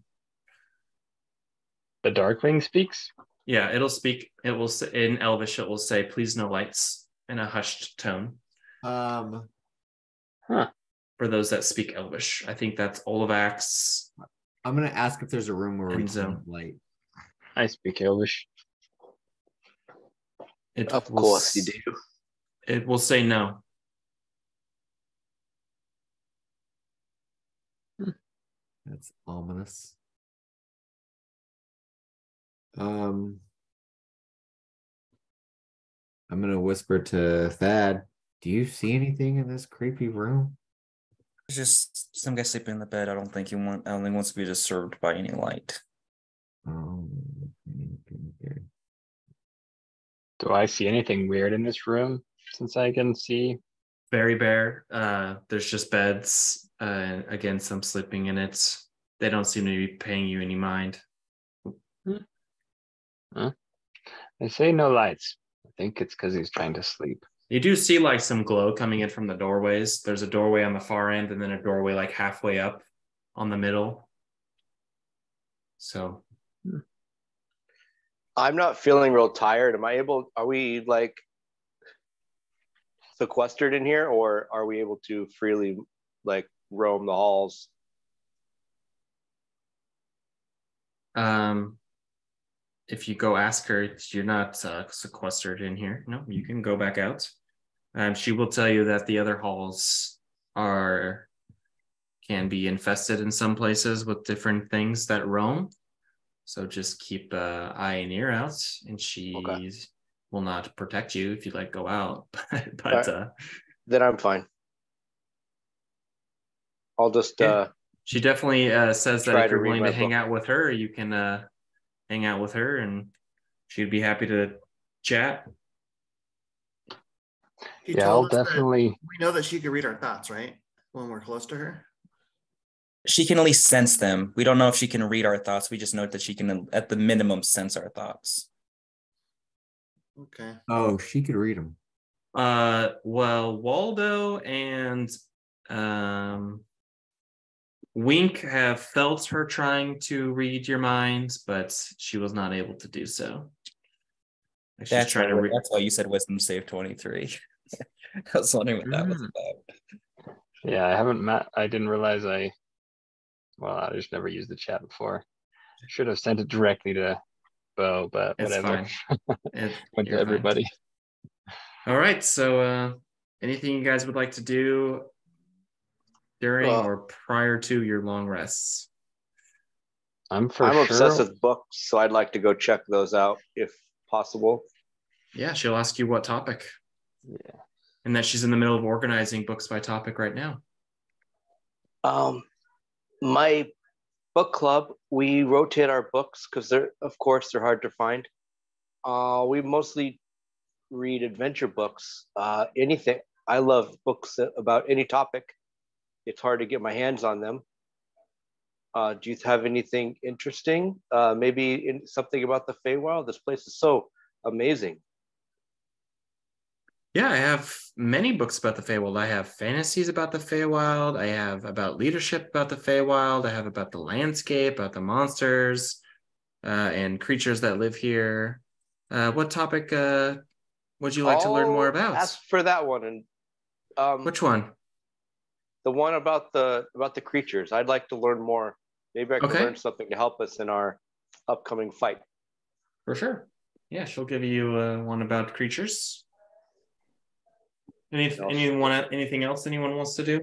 The Darkling speaks? Yeah, it'll speak. It will say in Elvish. It will say, "Please, no lights," in a hushed tone. Huh. For those that speak Elvish, I think that's Olavax. I'm gonna ask if there's a room where we Enzo. can have light. I speak Elvish. Of course you do. It will say no. That's ominous. I'm gonna whisper to Thad. Do you see anything in this creepy room? There's just some guy sleeping in the bed. I don't think he wants to be disturbed by any light. Okay. Do I see anything weird in this room since I can see? Very bare. There's just beds. Again, some sleeping in it. They don't seem to be paying you any mind. Huh? They say no lights. I think it's because he's trying to sleep. You do see like some glow coming in from the doorways. There's a doorway on the far end and then a doorway like halfway up on the middle. So I'm not feeling real tired. Are we like sequestered in here, or are we able to freely like roam the halls? if you go ask her, you're not sequestered in here. No, you can go back out. She will tell you that the other halls can be infested in some places with different things that roam. So just keep an eye and ear out, and she will not protect you if you go out. but then I'm fine. I'll just she definitely says that if you're willing to hang out with her, you can hang out with her, and she'd be happy to chat. I'll definitely. We know that she can read our thoughts, right? When we're close to her. She can at least sense them. We don't know if she can read our thoughts. We just know that she can, at the minimum, sense our thoughts. Okay. Oh, she could read them. Well, Waldo and Wink have felt her trying to read your minds, but she was not able to do so. Like she's That's trying to read. that's why you said wisdom save 23. I was wondering what that was about. Yeah, I haven't met. I didn't realize I just never used the chat before. Should have sent it directly to Bo, but It's whatever. fine. Went to You're fine. everybody. All right. So, anything you guys would like to do during or prior to your long rests? I'm obsessed with books, so I'd like to go check those out if possible. Yeah, she'll ask you what topic. Yeah. And that she's in the middle of organizing books by topic right now. My book club, we rotate our books because they're hard to find. We mostly read adventure books. Anything. I love books about any topic. It's hard to get my hands on them. Do you have anything interesting? Maybe something about the Feywild? This place is so amazing. Yeah, I have many books about the Feywild. I have fantasies about the Feywild. I have about leadership about the Feywild. I have about the landscape, about the monsters and creatures that live here. What topic would you like to learn more about? Ask for that one. And which one? The one about the creatures. I'd like to learn more. Maybe I can learn something to help us in our upcoming fight. For sure. Yeah, she'll give you one about creatures. Anything else anyone wants to do?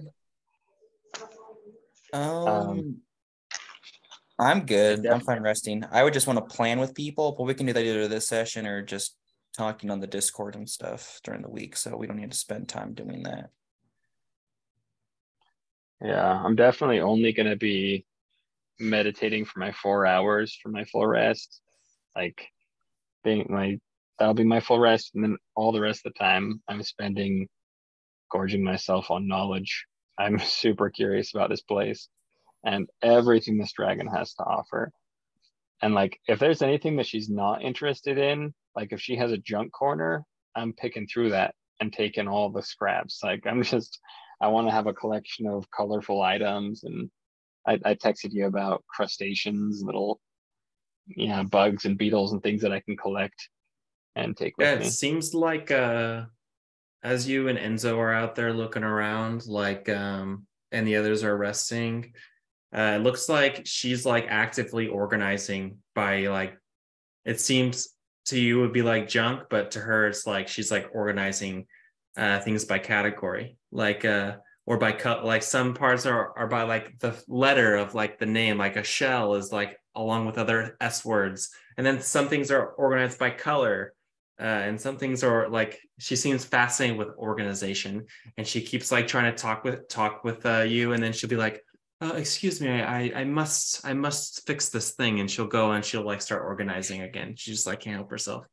I'm good. I'm fine resting. I would just want to plan with people, but we can do that either this session or just talking on the Discord and stuff during the week. So we don't need to spend time doing that. Yeah, I'm definitely only going to be meditating for my 4 hours for my full rest. Like that'll be my full rest. And then all the rest of the time I'm spending gorging myself on knowledge. I'm super curious about this place and everything this dragon has to offer. And like, if there's anything that she's not interested in, like if she has a junk corner, I'm picking through that and taking all the scraps. Like I want to have a collection of colorful items. And I texted you about crustaceans, little bugs and beetles and things that I can collect and take with me. It seems like as you and Enzo are out there looking around, like and the others are resting, it looks like she's like actively organizing by like, it seems to you would be like junk, but to her it's like she's like organizing things by category, like or by cut. Like some parts are by like the letter of like the name, like a shell is like along with other S words, and then some things are organized by color. And some things are like, she seems fascinated with organization, and she keeps like trying to talk with you, and then she'll be like, excuse me, I must fix this thing, and she'll go and she'll like start organizing again. She just like can't help herself.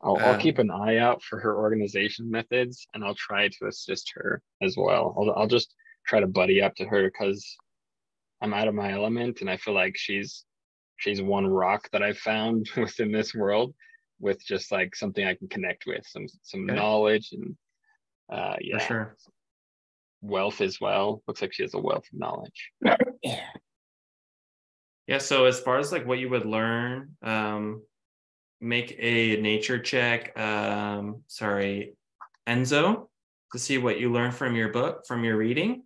I'll keep an eye out for her organization methods, and I'll try to assist her as well. I'll just try to buddy up to her because I'm out of my element, and I feel like she's one rock that I found within this world with just like something I can connect with, some knowledge and for sure, wealth as well. Looks like she has a wealth of knowledge. Yeah. So as far as like what you would learn, make a nature check. Enzo, to see what you learn from your book, from your reading.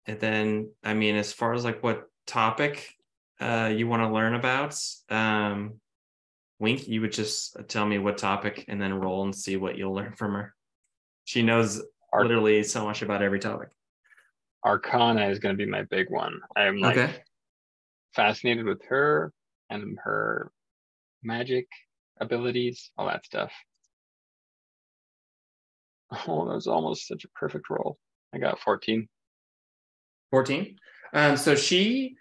And then, I mean, as far as like what topic you want to learn about, Wink, you would just tell me what topic and then roll and see what you'll learn from her. She knows literally so much about every topic. Arcana is going to be my big one. I'm like fascinated with her and her magic abilities, all that stuff. Oh, that was almost such a perfect roll. I got 14. 14. So she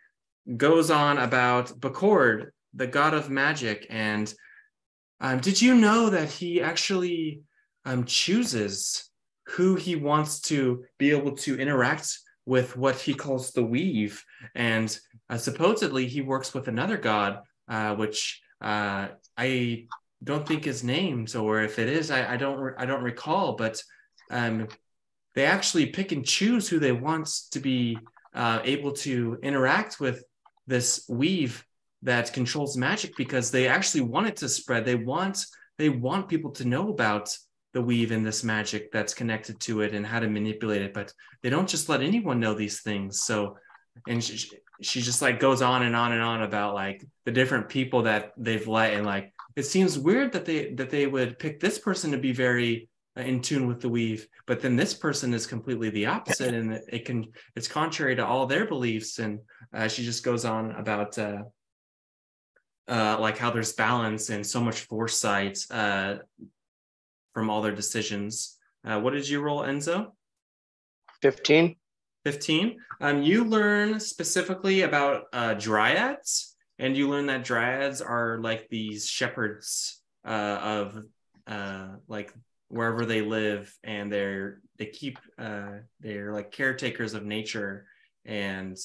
goes on about Bacord, the god of magic, and did you know that he actually chooses who he wants to be able to interact with, what he calls the weave, and supposedly he works with another god, which I don't think is named, or if it is, I don't recall. But they actually pick and choose who they want to be able to interact with this weave that controls magic, because they actually want it to spread. They want people to know about the weave and this magic that's connected to it and how to manipulate it, but they don't just let anyone know these things. So, and she just like goes on and on and on about like the different people that they've let, and like it seems weird that they would pick this person to be very in tune with the weave, but then this person is completely the opposite, and it's contrary to all their beliefs. And she just goes on about like how there's balance and so much foresight from all their decisions. What did you roll, Enzo? 15. 15. You learn specifically about dryads, and you learn that dryads are like these shepherds of like wherever they live, and they're like caretakers of nature, and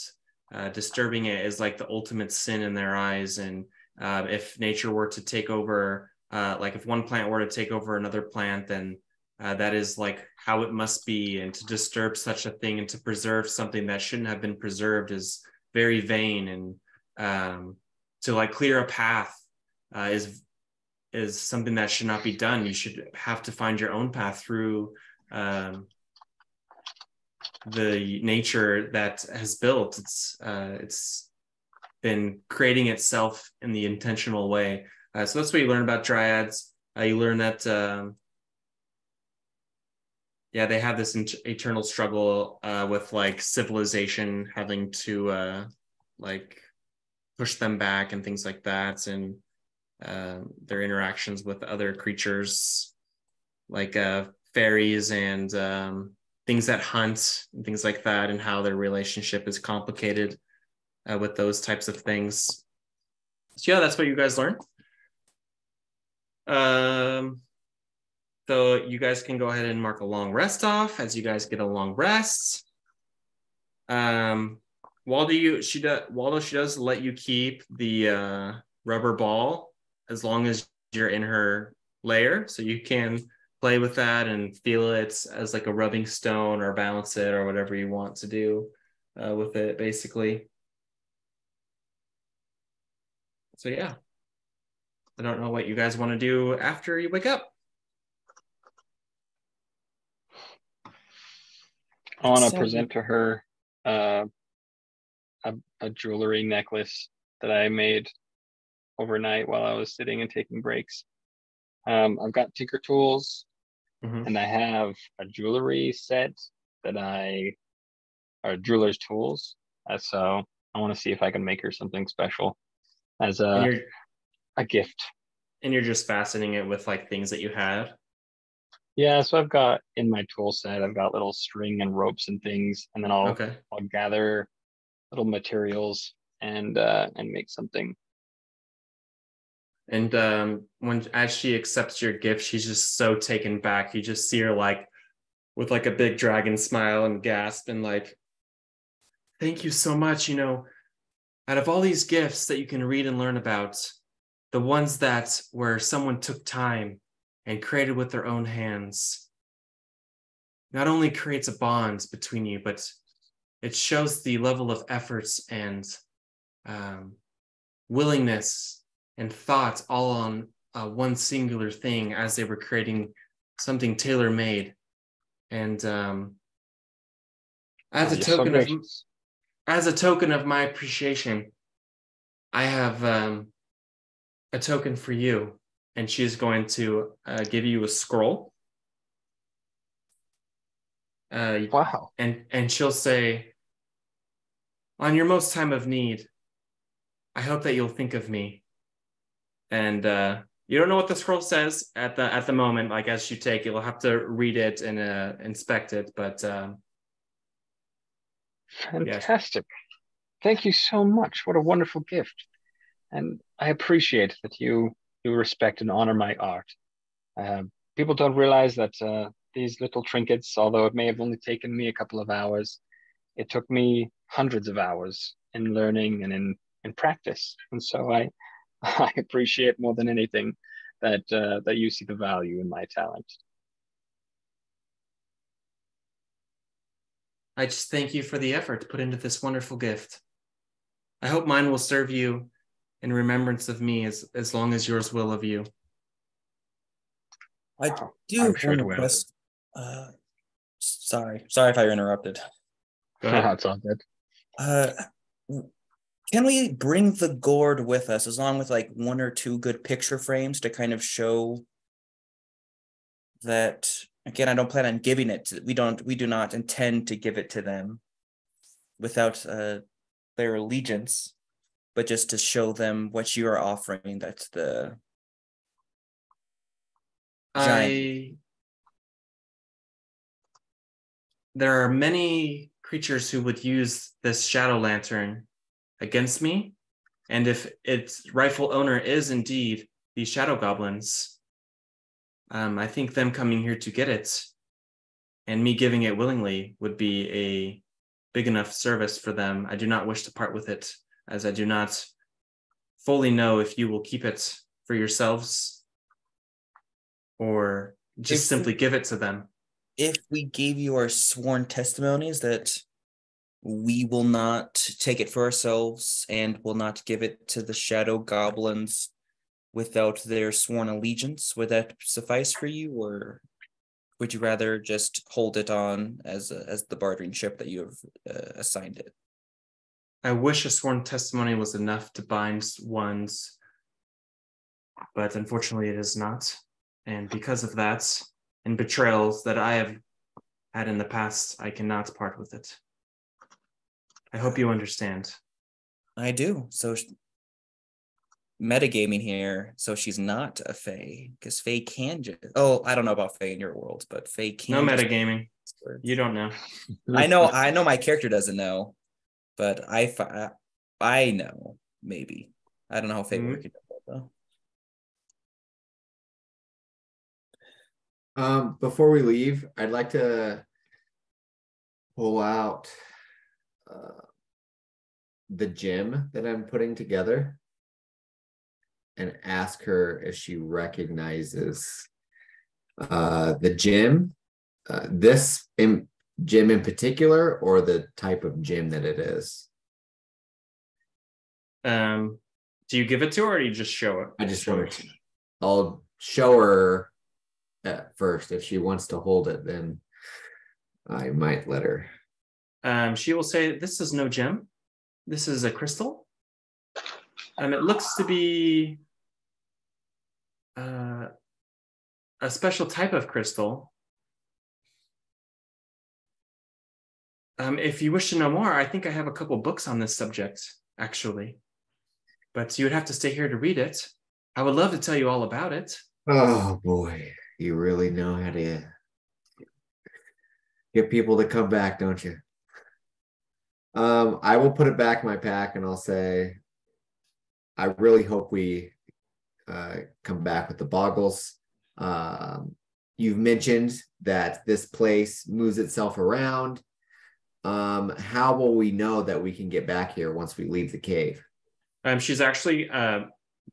disturbing it is like the ultimate sin in their eyes. And if nature were to take over, like if one plant were to take over another plant, then that is like how it must be. And to disturb such a thing and to preserve something that shouldn't have been preserved is very vain. And to like clear a path is something that should not be done. You should have to find your own path through the nature that has built. It's been creating itself in the intentional way. So that's what you learn about dryads. You learn that they have this eternal struggle with like civilization having to like push them back and things like that, and their interactions with other creatures like fairies and things that hunt and things like that, and how their relationship is complicated with those types of things. So yeah, that's what you guys learn. So you guys can go ahead and mark a long rest off as you guys get a long rest. Waldo, she does let you keep the rubber ball as long as you're in her lair, so you can play with that and feel it as like a rubbing stone, or balance it, or whatever you want to do with it, basically. So yeah, I don't know what you guys want to do after you wake up. I want to present to her a jewelry necklace that I made overnight while I was sitting and taking breaks. I've got tinker tools, and I have a jewelry set that are jeweler's tools. So I want to see if I can make her something special as a gift. And you're just fastening it with like things that you had? Yeah, so I've got in my tool set, I've got little string and ropes and things, and then I'll gather little materials and make something. And as she accepts your gift, she's just so taken back. You just see her like with like a big dragon smile and gasp and like, thank you so much. You know, out of all these gifts that you can read and learn about, the ones that where someone took time and created with their own hands, not only creates a bond between you, but it shows the level of efforts and willingness and thought all on one singular thing as they were creating something tailor-made. And as a token of my appreciation, I have a token for you. And she's going to give you a scroll. Wow. And she'll say, on your most time of need, I hope that you'll think of me. And you don't know what the scroll says at the moment. Like as you take it, you'll have to read it and inspect it. But fantastic. Yeah. Thank you so much. What a wonderful gift. And I appreciate that you respect and honor my art. People don't realize that these little trinkets, although it may have only taken me a couple of hours, it took me hundreds of hours in learning and in practice. And so I appreciate more than anything that you see the value in my talent. I just thank you for the effort put into this wonderful gift. I hope mine will serve you in remembrance of me as long as yours will of you. I do I'm have sure one it will. request. Sorry if I interrupted. Go ahead. That's all good. Can we bring the gourd with us, along with like 1 or 2 good picture frames to kind of show that? Again, I don't plan on giving it. We do not intend to give it to them without their allegiance, but just to show them what you are offering. That's the giant. There are many creatures who would use this shadow lantern against me, and if its rightful owner is indeed these shadow goblins, I think them coming here to get it and me giving it willingly would be a big enough service for them. I do not wish to part with it, as I do not fully know if you will keep it for yourselves or just simply give it to them. If we gave you our sworn testimonies that we will not take it for ourselves and will not give it to the shadow goblins without their sworn allegiance, would that suffice for you, or would you rather just hold it on as the bartering chip that you have assigned it? I wish a sworn testimony was enough to bind ones, but unfortunately it is not. And because of that, and betrayals that I have had in the past, I cannot part with it. I hope you understand. I do. So metagaming here, so she's not a fae, because fae can just... Oh, I don't know about fae in your world, but fae can... No metagaming. You don't know. I know my character doesn't know, but I know, maybe. I don't know how fae work though. Before we leave, I'd like to pull out the gem that I'm putting together and ask her if she recognizes the gem, gem in particular, or the type of gem that it is. Do you give it to her, or you just show it? I just want to. I'll show her at first. If she wants to hold it, then I might let her. She will say, "This is no gem. This is a crystal. It looks to be a special type of crystal. If you wish to know more, I think I have a couple books on this subject, actually. But you would have to stay here to read it. I would love to tell you all about it." Oh boy, you really know how to get people to come back, don't you? I will put it back in my pack and I'll say, I really hope we come back with the boggles. You've mentioned that this place moves itself around. How will we know that we can get back here once we leave the cave? She's actually,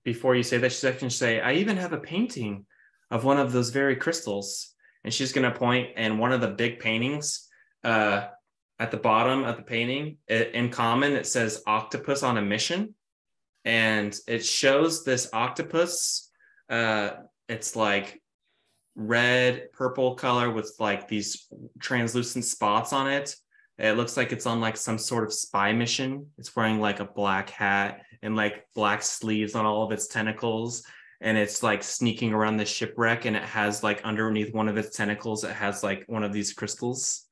before you say that, she's actually going to say, "I even have a painting of one of those very crystals." And she's going to point, and one of the big paintings, at the bottom of the painting, in common, it says "Octopus on a Mission." And it shows this octopus. It's like red, purple color with like these translucent spots on it. It looks like it's on like some sort of spy mission. It's wearing like a black hat and like black sleeves on all of its tentacles. And it's like sneaking around the shipwreck, and it has like underneath one of its tentacles, it has like one of these crystals.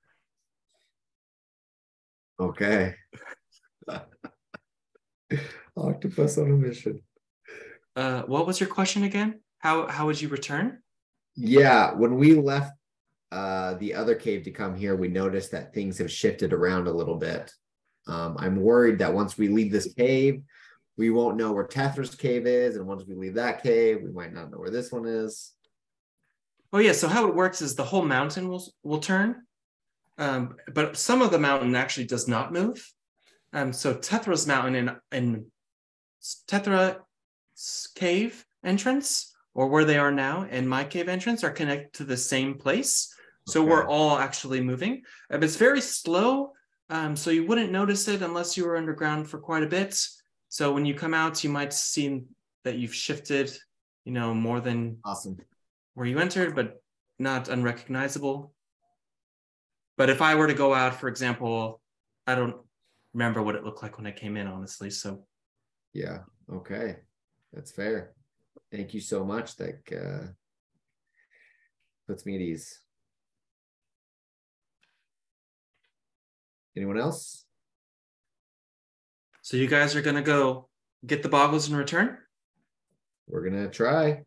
Okay. Octopus on a mission. What was your question again? How would you return? Yeah, when we left the other cave to come here, we noticed that things have shifted around a little bit. I'm worried that once we leave this cave, we won't know where Tethra's cave is, and once we leave that cave, we might not know where this one is. Oh yeah, so how it works is the whole mountain will turn, but some of the mountain actually does not move. So Tethra's mountain in Tethra's cave entrance or where they are now, and my cave entrance are connected to the same place. So Okay. we're all actually moving. It's very slow, so you wouldn't notice it unless you were underground for quite a bit. So when you come out, you might see that you've shifted, more than Awesome. where you entered, but not unrecognizable. But if I were to go out, for example, I don't remember what it looked like when I came in, honestly. So Yeah. Okay. That's fair. Thank you so much. That puts me at ease. Anyone else? So you guys are going to go get the boggles and return? We're going to try.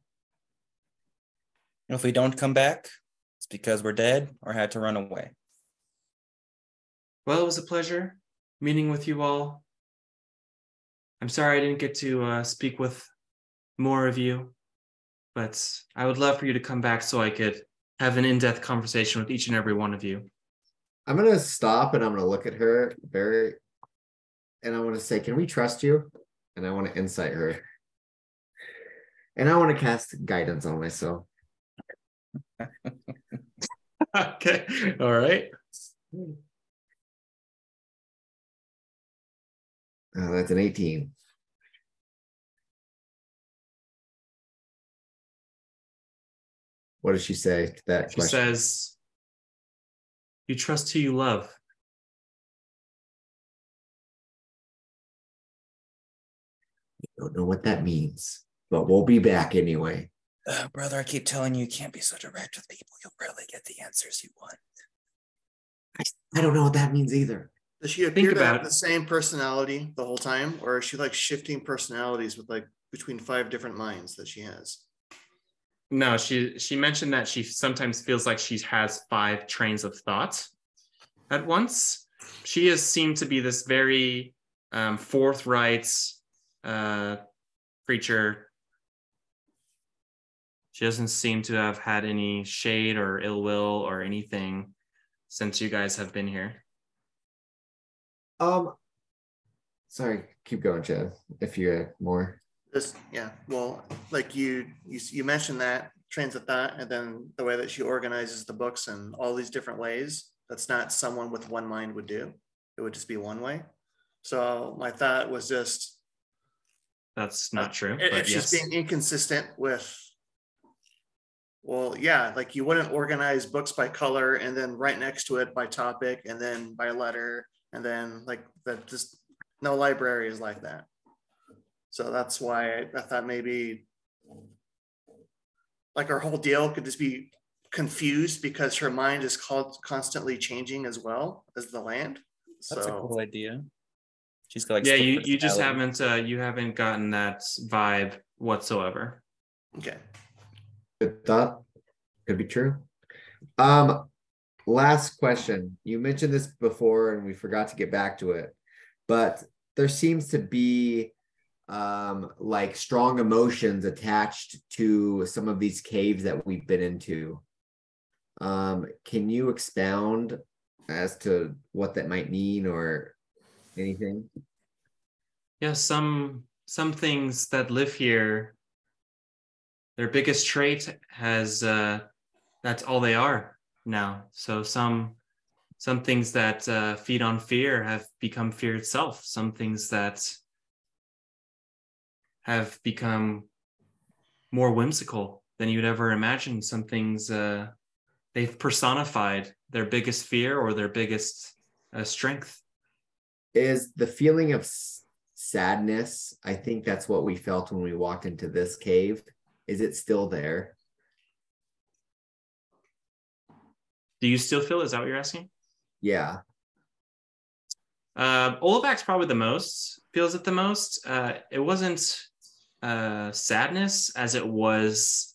If we don't come back, it's because we're dead or had to run away. Well, it was a pleasure meeting with you all. I'm sorry I didn't get to speak with more of you, but I would love for you to come back so I could have an in-depth conversation with each and every one of you. I'm going to stop and I'm going to look at her and I want to say, can we trust you? And I want to insight her. And I want to cast guidance on myself. Okay. All right. That's an 18. What does she say to that She question? says, you trust who you love. I don't know what that means, but we'll be back anyway. Brother, I keep telling you, you can't be so direct with people. You'll rarely get the answers you want. I don't know what that means either. Does she appear to about have it. the same personality the whole time, or is she like shifting personalities with like between 5 different minds that she has? No, she mentioned that she sometimes feels like she has 5 trains of thought at once. She has seemed to be this very forthright creature. She doesn't seem to have had any shade or ill will or anything since you guys have been here. Sorry, keep going, Chad, if you have more. Yeah, well, like you mentioned that trains of thought, and then the way that she organizes the books and all these different ways, that's not someone with one mind would do. It would just be one way. So my thought was just, That's not true. if But she's yes. being inconsistent with, well, yeah, like you wouldn't organize books by color and then right next to it by topic and then by letter, and then like that, just no library is like that. So that's why I thought maybe like our whole deal could just be confused because her mind is constantly changing as well as the land. That's a cool idea. She's got like Yeah, split you just personality. you haven't gotten that vibe whatsoever. Okay. Good thought. Could be true. Last question. You mentioned this before and we forgot to get back to it, but there seems to be like strong emotions attached to some of these caves that we've been into. Can you expound as to what that might mean or anything? Yeah, some things that live here, their biggest trait has that's all they are now. So some things that feed on fear have become fear itself. Some things that have become more whimsical than you'd ever imagine. Some things they've personified their biggest fear or their biggest strength. Is the feeling of sadness, I think that's what we felt when we walked into this cave. Is it still there? Do you still feel? Is that what you're asking? Yeah. Olivac's probably the most, feels it the most. It wasn't sadness as it was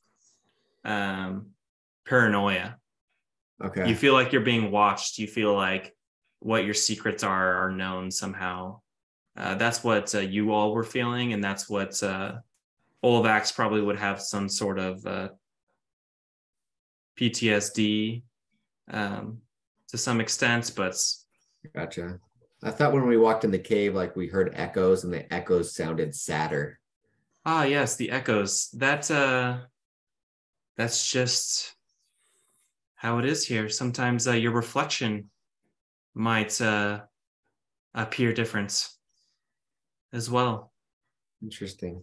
paranoia. Okay. You feel like you're being watched. You feel like what your secrets are known somehow. That's what you all were feeling, and that's what Olivax probably would have some sort of PTSD to some extent, but Gotcha. I thought when we walked in the cave, like we heard echoes and the echoes sounded sadder. yes, the echoes. That that's just how it is here. Sometimes your reflection might appear different as well. Interesting.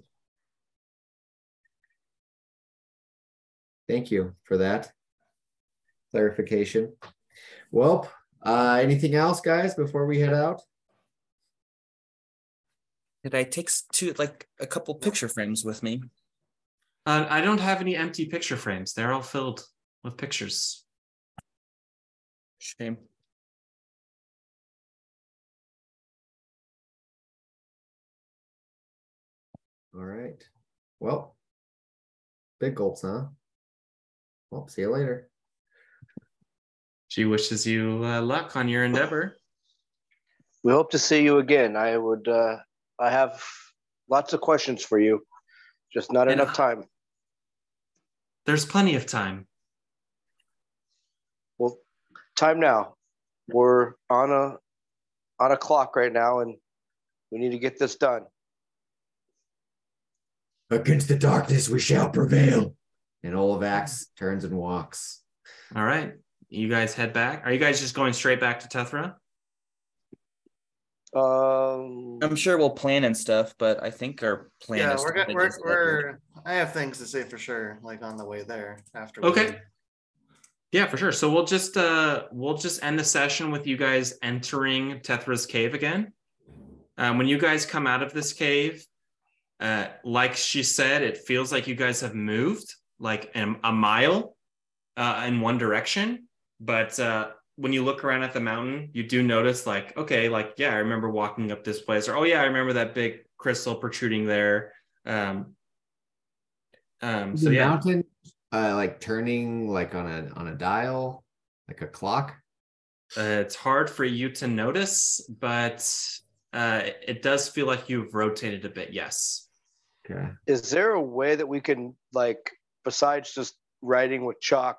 Thank you for that clarification. Well, anything else, guys, before we head out? Did I take a couple picture frames with me? I don't have any empty picture frames. They're all filled with pictures. Shame. All right. Well, big gulps, huh? Well, see you later. She wishes you luck on your endeavor. We hope to see you again. I have lots of questions for you, just not And enough time. There's plenty of time. Well, time now. We're on a clock right now, and we need to get this done. Against the darkness, we shall prevail. And Olivax turns and walks. All right. You guys head back. Are you guys just going straight back to Tethra? I'm sure we'll plan and stuff, but I think our plan Yeah, is to get this we're I have things to say for sure, like on the way there after. Okay. Yeah, for sure. So we'll just end the session with you guys entering Tethra's cave again. When you guys come out of this cave, like she said, it feels like you guys have moved like a mile in one direction. But when you look around at the mountain, you do notice like, okay, like, yeah, I remember walking up this place, or, oh yeah, I remember that big crystal protruding there. So The yeah. mountain, like turning like on a dial, like a clock. It's hard for you to notice, but it does feel like you've rotated a bit. Yes. Okay. Is there a way that we can, like, besides just writing with chalk,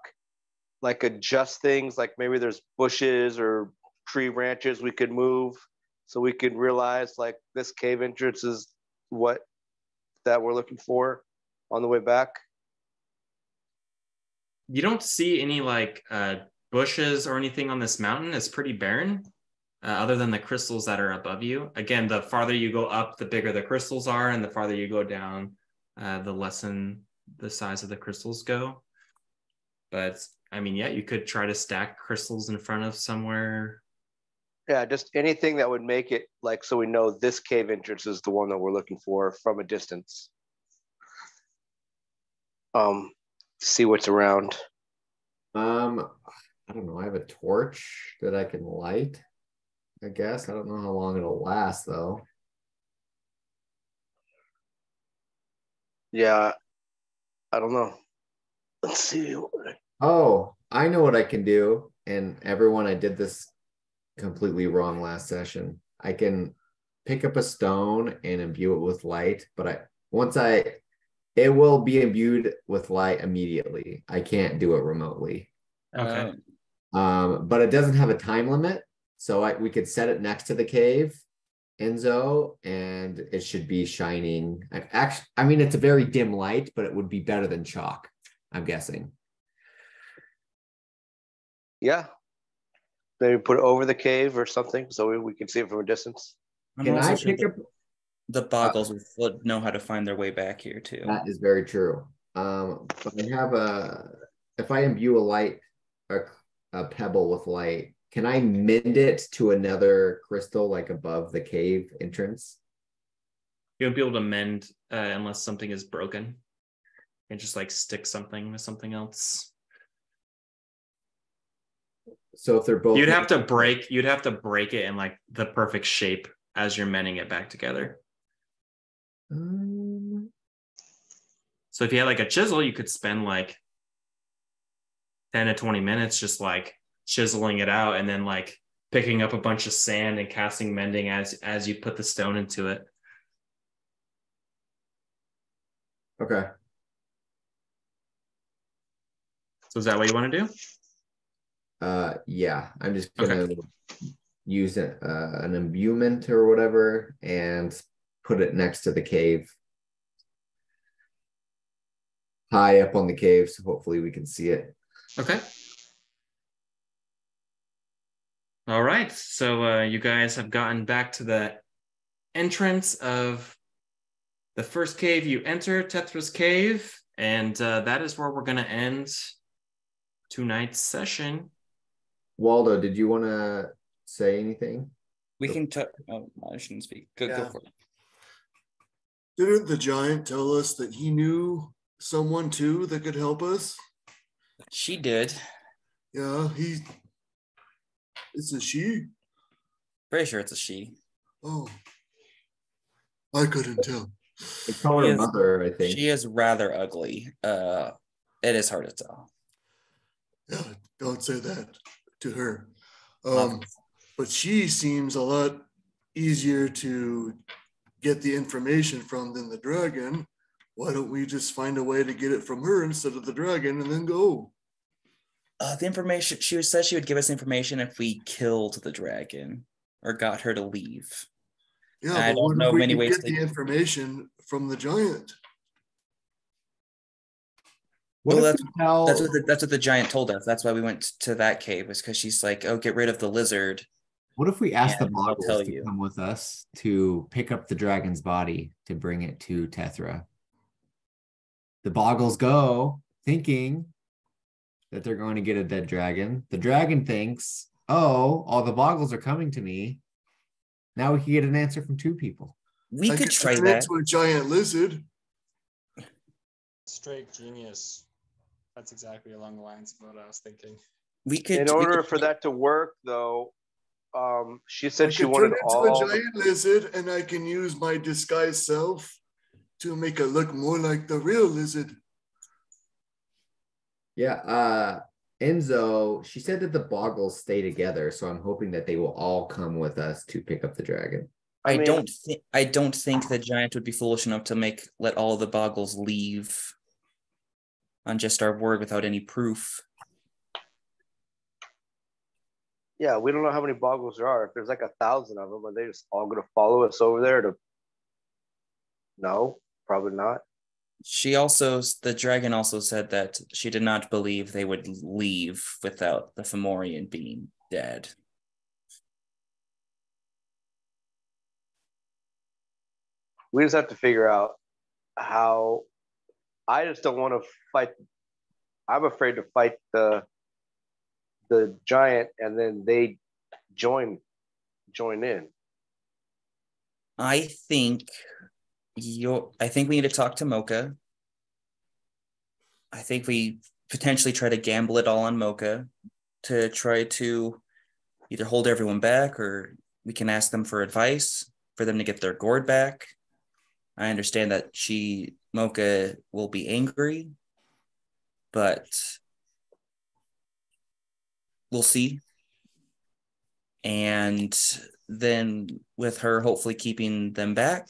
like adjust things? Like maybe there's bushes or tree branches we could move so we could realize like this cave entrance is what that we're looking for on the way back. You don't see any like bushes or anything on this mountain. It's pretty barren, other than the crystals that are above you. Again, the farther you go up, the bigger the crystals are, and the farther you go down, the less in the size of the crystals go. But I mean, yeah, you could try to stack crystals in front of somewhere. Yeah, just anything that would make it like so we know this cave entrance is the one that we're looking for from a distance. See what's around. I don't know. I have a torch that I can light, I guess. I don't know how long it'll last though. Yeah, I don't know. Let's see. Oh, I know what I can do. And everyone, I did this completely wrong last session. I can pick up a stone and imbue it with light, but it will be imbued with light immediately. I can't do it remotely. Okay. But it doesn't have a time limit, so we could set it next to the cave, Enzo, and it should be shining. I mean, it's a very dim light, but it would be better than chalk, I'm guessing. Yeah. Maybe put it over the cave or something so we can see it from a distance. Can I pick up the boggles would know how to find their way back here too? That is very true. But I have if I imbue a pebble with light, can I mend it to another crystal like above the cave entrance? You won't be able to mend unless something is broken. And just like stick something with something else. So if they're both, you'd have to break it in like the perfect shape as you're mending it back together. So if you had like a chisel, you could spend like 10 to 20 minutes just like chiseling it out and then like picking up a bunch of sand and casting mending as you put the stone into it. Okay. So is that what you want to do? Yeah, I'm just gonna use an imbuement or whatever and put it next to the cave. high up on the cave, so hopefully we can see it. Okay. All right. So you guys have gotten back to the entrance of the first cave you enter, Tetra's cave, and that is where we're going to end tonight's session. Waldo, did you want to say anything? We can talk. Oh, I shouldn't speak. Go Yeah. for it. Didn't the giant tell us that he knew someone too that could help us? She did. Yeah, it's a she? Pretty sure it's a she. Oh, I couldn't tell. They call her She is- mother, I think. She is rather ugly. It is hard to tell. Yeah, don't say that to her. Love. But she seems a lot easier to get the information from than the dragon. Why don't we just find a way to get it from her instead of the dragon and then go? The information she said she would give us information if we killed the dragon or got her to leave. Yeah, I but don't what know if we many could ways get to- the information from the giant? What Well, if that's we tell? that's what the giant told us. That's why we went to that cave, was because she's like, "Oh, get rid of the lizard." What if we ask the and I'll Boggles tell to you. come with us to pick up the dragon's body to bring it to Tethra? The Boggles go thinking that they're going to get a dead dragon. The dragon thinks, oh, all the Boggles are coming to me. Now we can get an answer from two people. We I could try turn that. into a giant lizard. Straight genius. That's exactly along the lines of what I was thinking. We could. In order for that to work, though, she I said she can wanted turn into all a giant lizard, and I can use my disguised self to make it look more like the real lizard. Yeah, Enzo, she said that the Boggles stay together, so I'm hoping that they will all come with us to pick up the dragon. I mean- don't think the giant would be foolish enough to let all the Boggles leave on just our word without any proof. Yeah, we don't know how many Boggles there are. If there's like 1,000 of them, are they just all going to follow us over there to? No, probably not. The dragon also said that she did not believe they would leave without the Fomorian being dead. We just have to figure out how. I just don't want to fight. I'm afraid to fight the giant, and then they join in. I think we need to talk to Mocha. I think we potentially try to gamble it all on Mocha to try to either hold everyone back, or we can ask them for advice for them to get their gourd back. I understand that Mocha will be angry, but we'll see. And then with her hopefully keeping them back,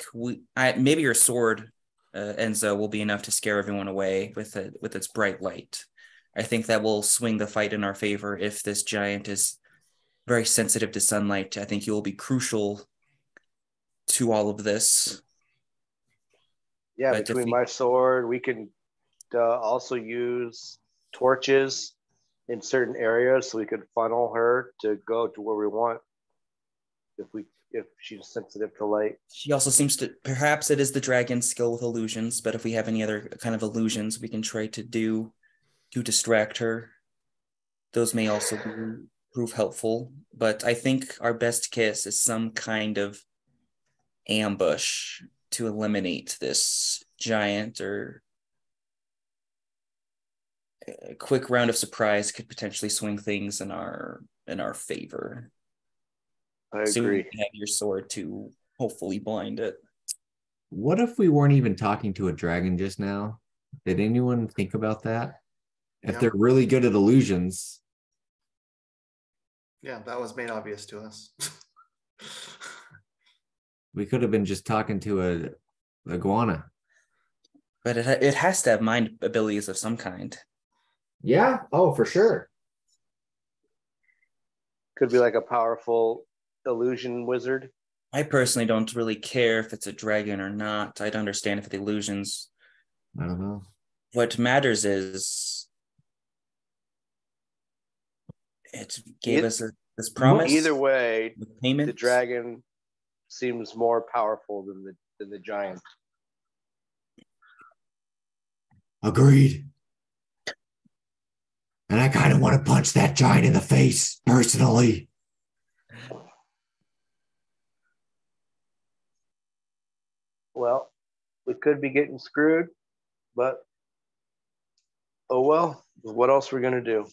maybe your sword, Enzo, will be enough to scare everyone away with its bright light. I think that will swing the fight in our favor. If this giant is very sensitive to sunlight, I think you will be crucial to all of this. Yeah, But between my sword, we can also use torches in certain areas, so we could funnel her to go to where we want. If she's sensitive to light. She also seems to, perhaps it is the dragon's skill with illusions, but if we have any other kind of illusions we can try to do to distract her, those may also prove helpful. But I think our best kiss is some kind of ambush to eliminate this giant, or a quick round of surprise could potentially swing things in our favor. I So agree. you can have your sword to hopefully blind it. What if we weren't even talking to a dragon just now? Did anyone think about that? If Yeah. they're really good at illusions, Yeah, that was made obvious to us. we could have been just talking to a iguana. But it has to have mind abilities of some kind. Yeah. Oh, for sure. Could be like a powerful illusion wizard. I personally don't really care if it's a dragon or not. I'd understand if the illusions. I don't know. What matters is it gave us this promise. Either way, with payment. the dragon seems more powerful than the giant. Agreed. And I kind of want to punch that giant in the face personally. Well, we could be getting screwed, but oh well. What else are we gonna do?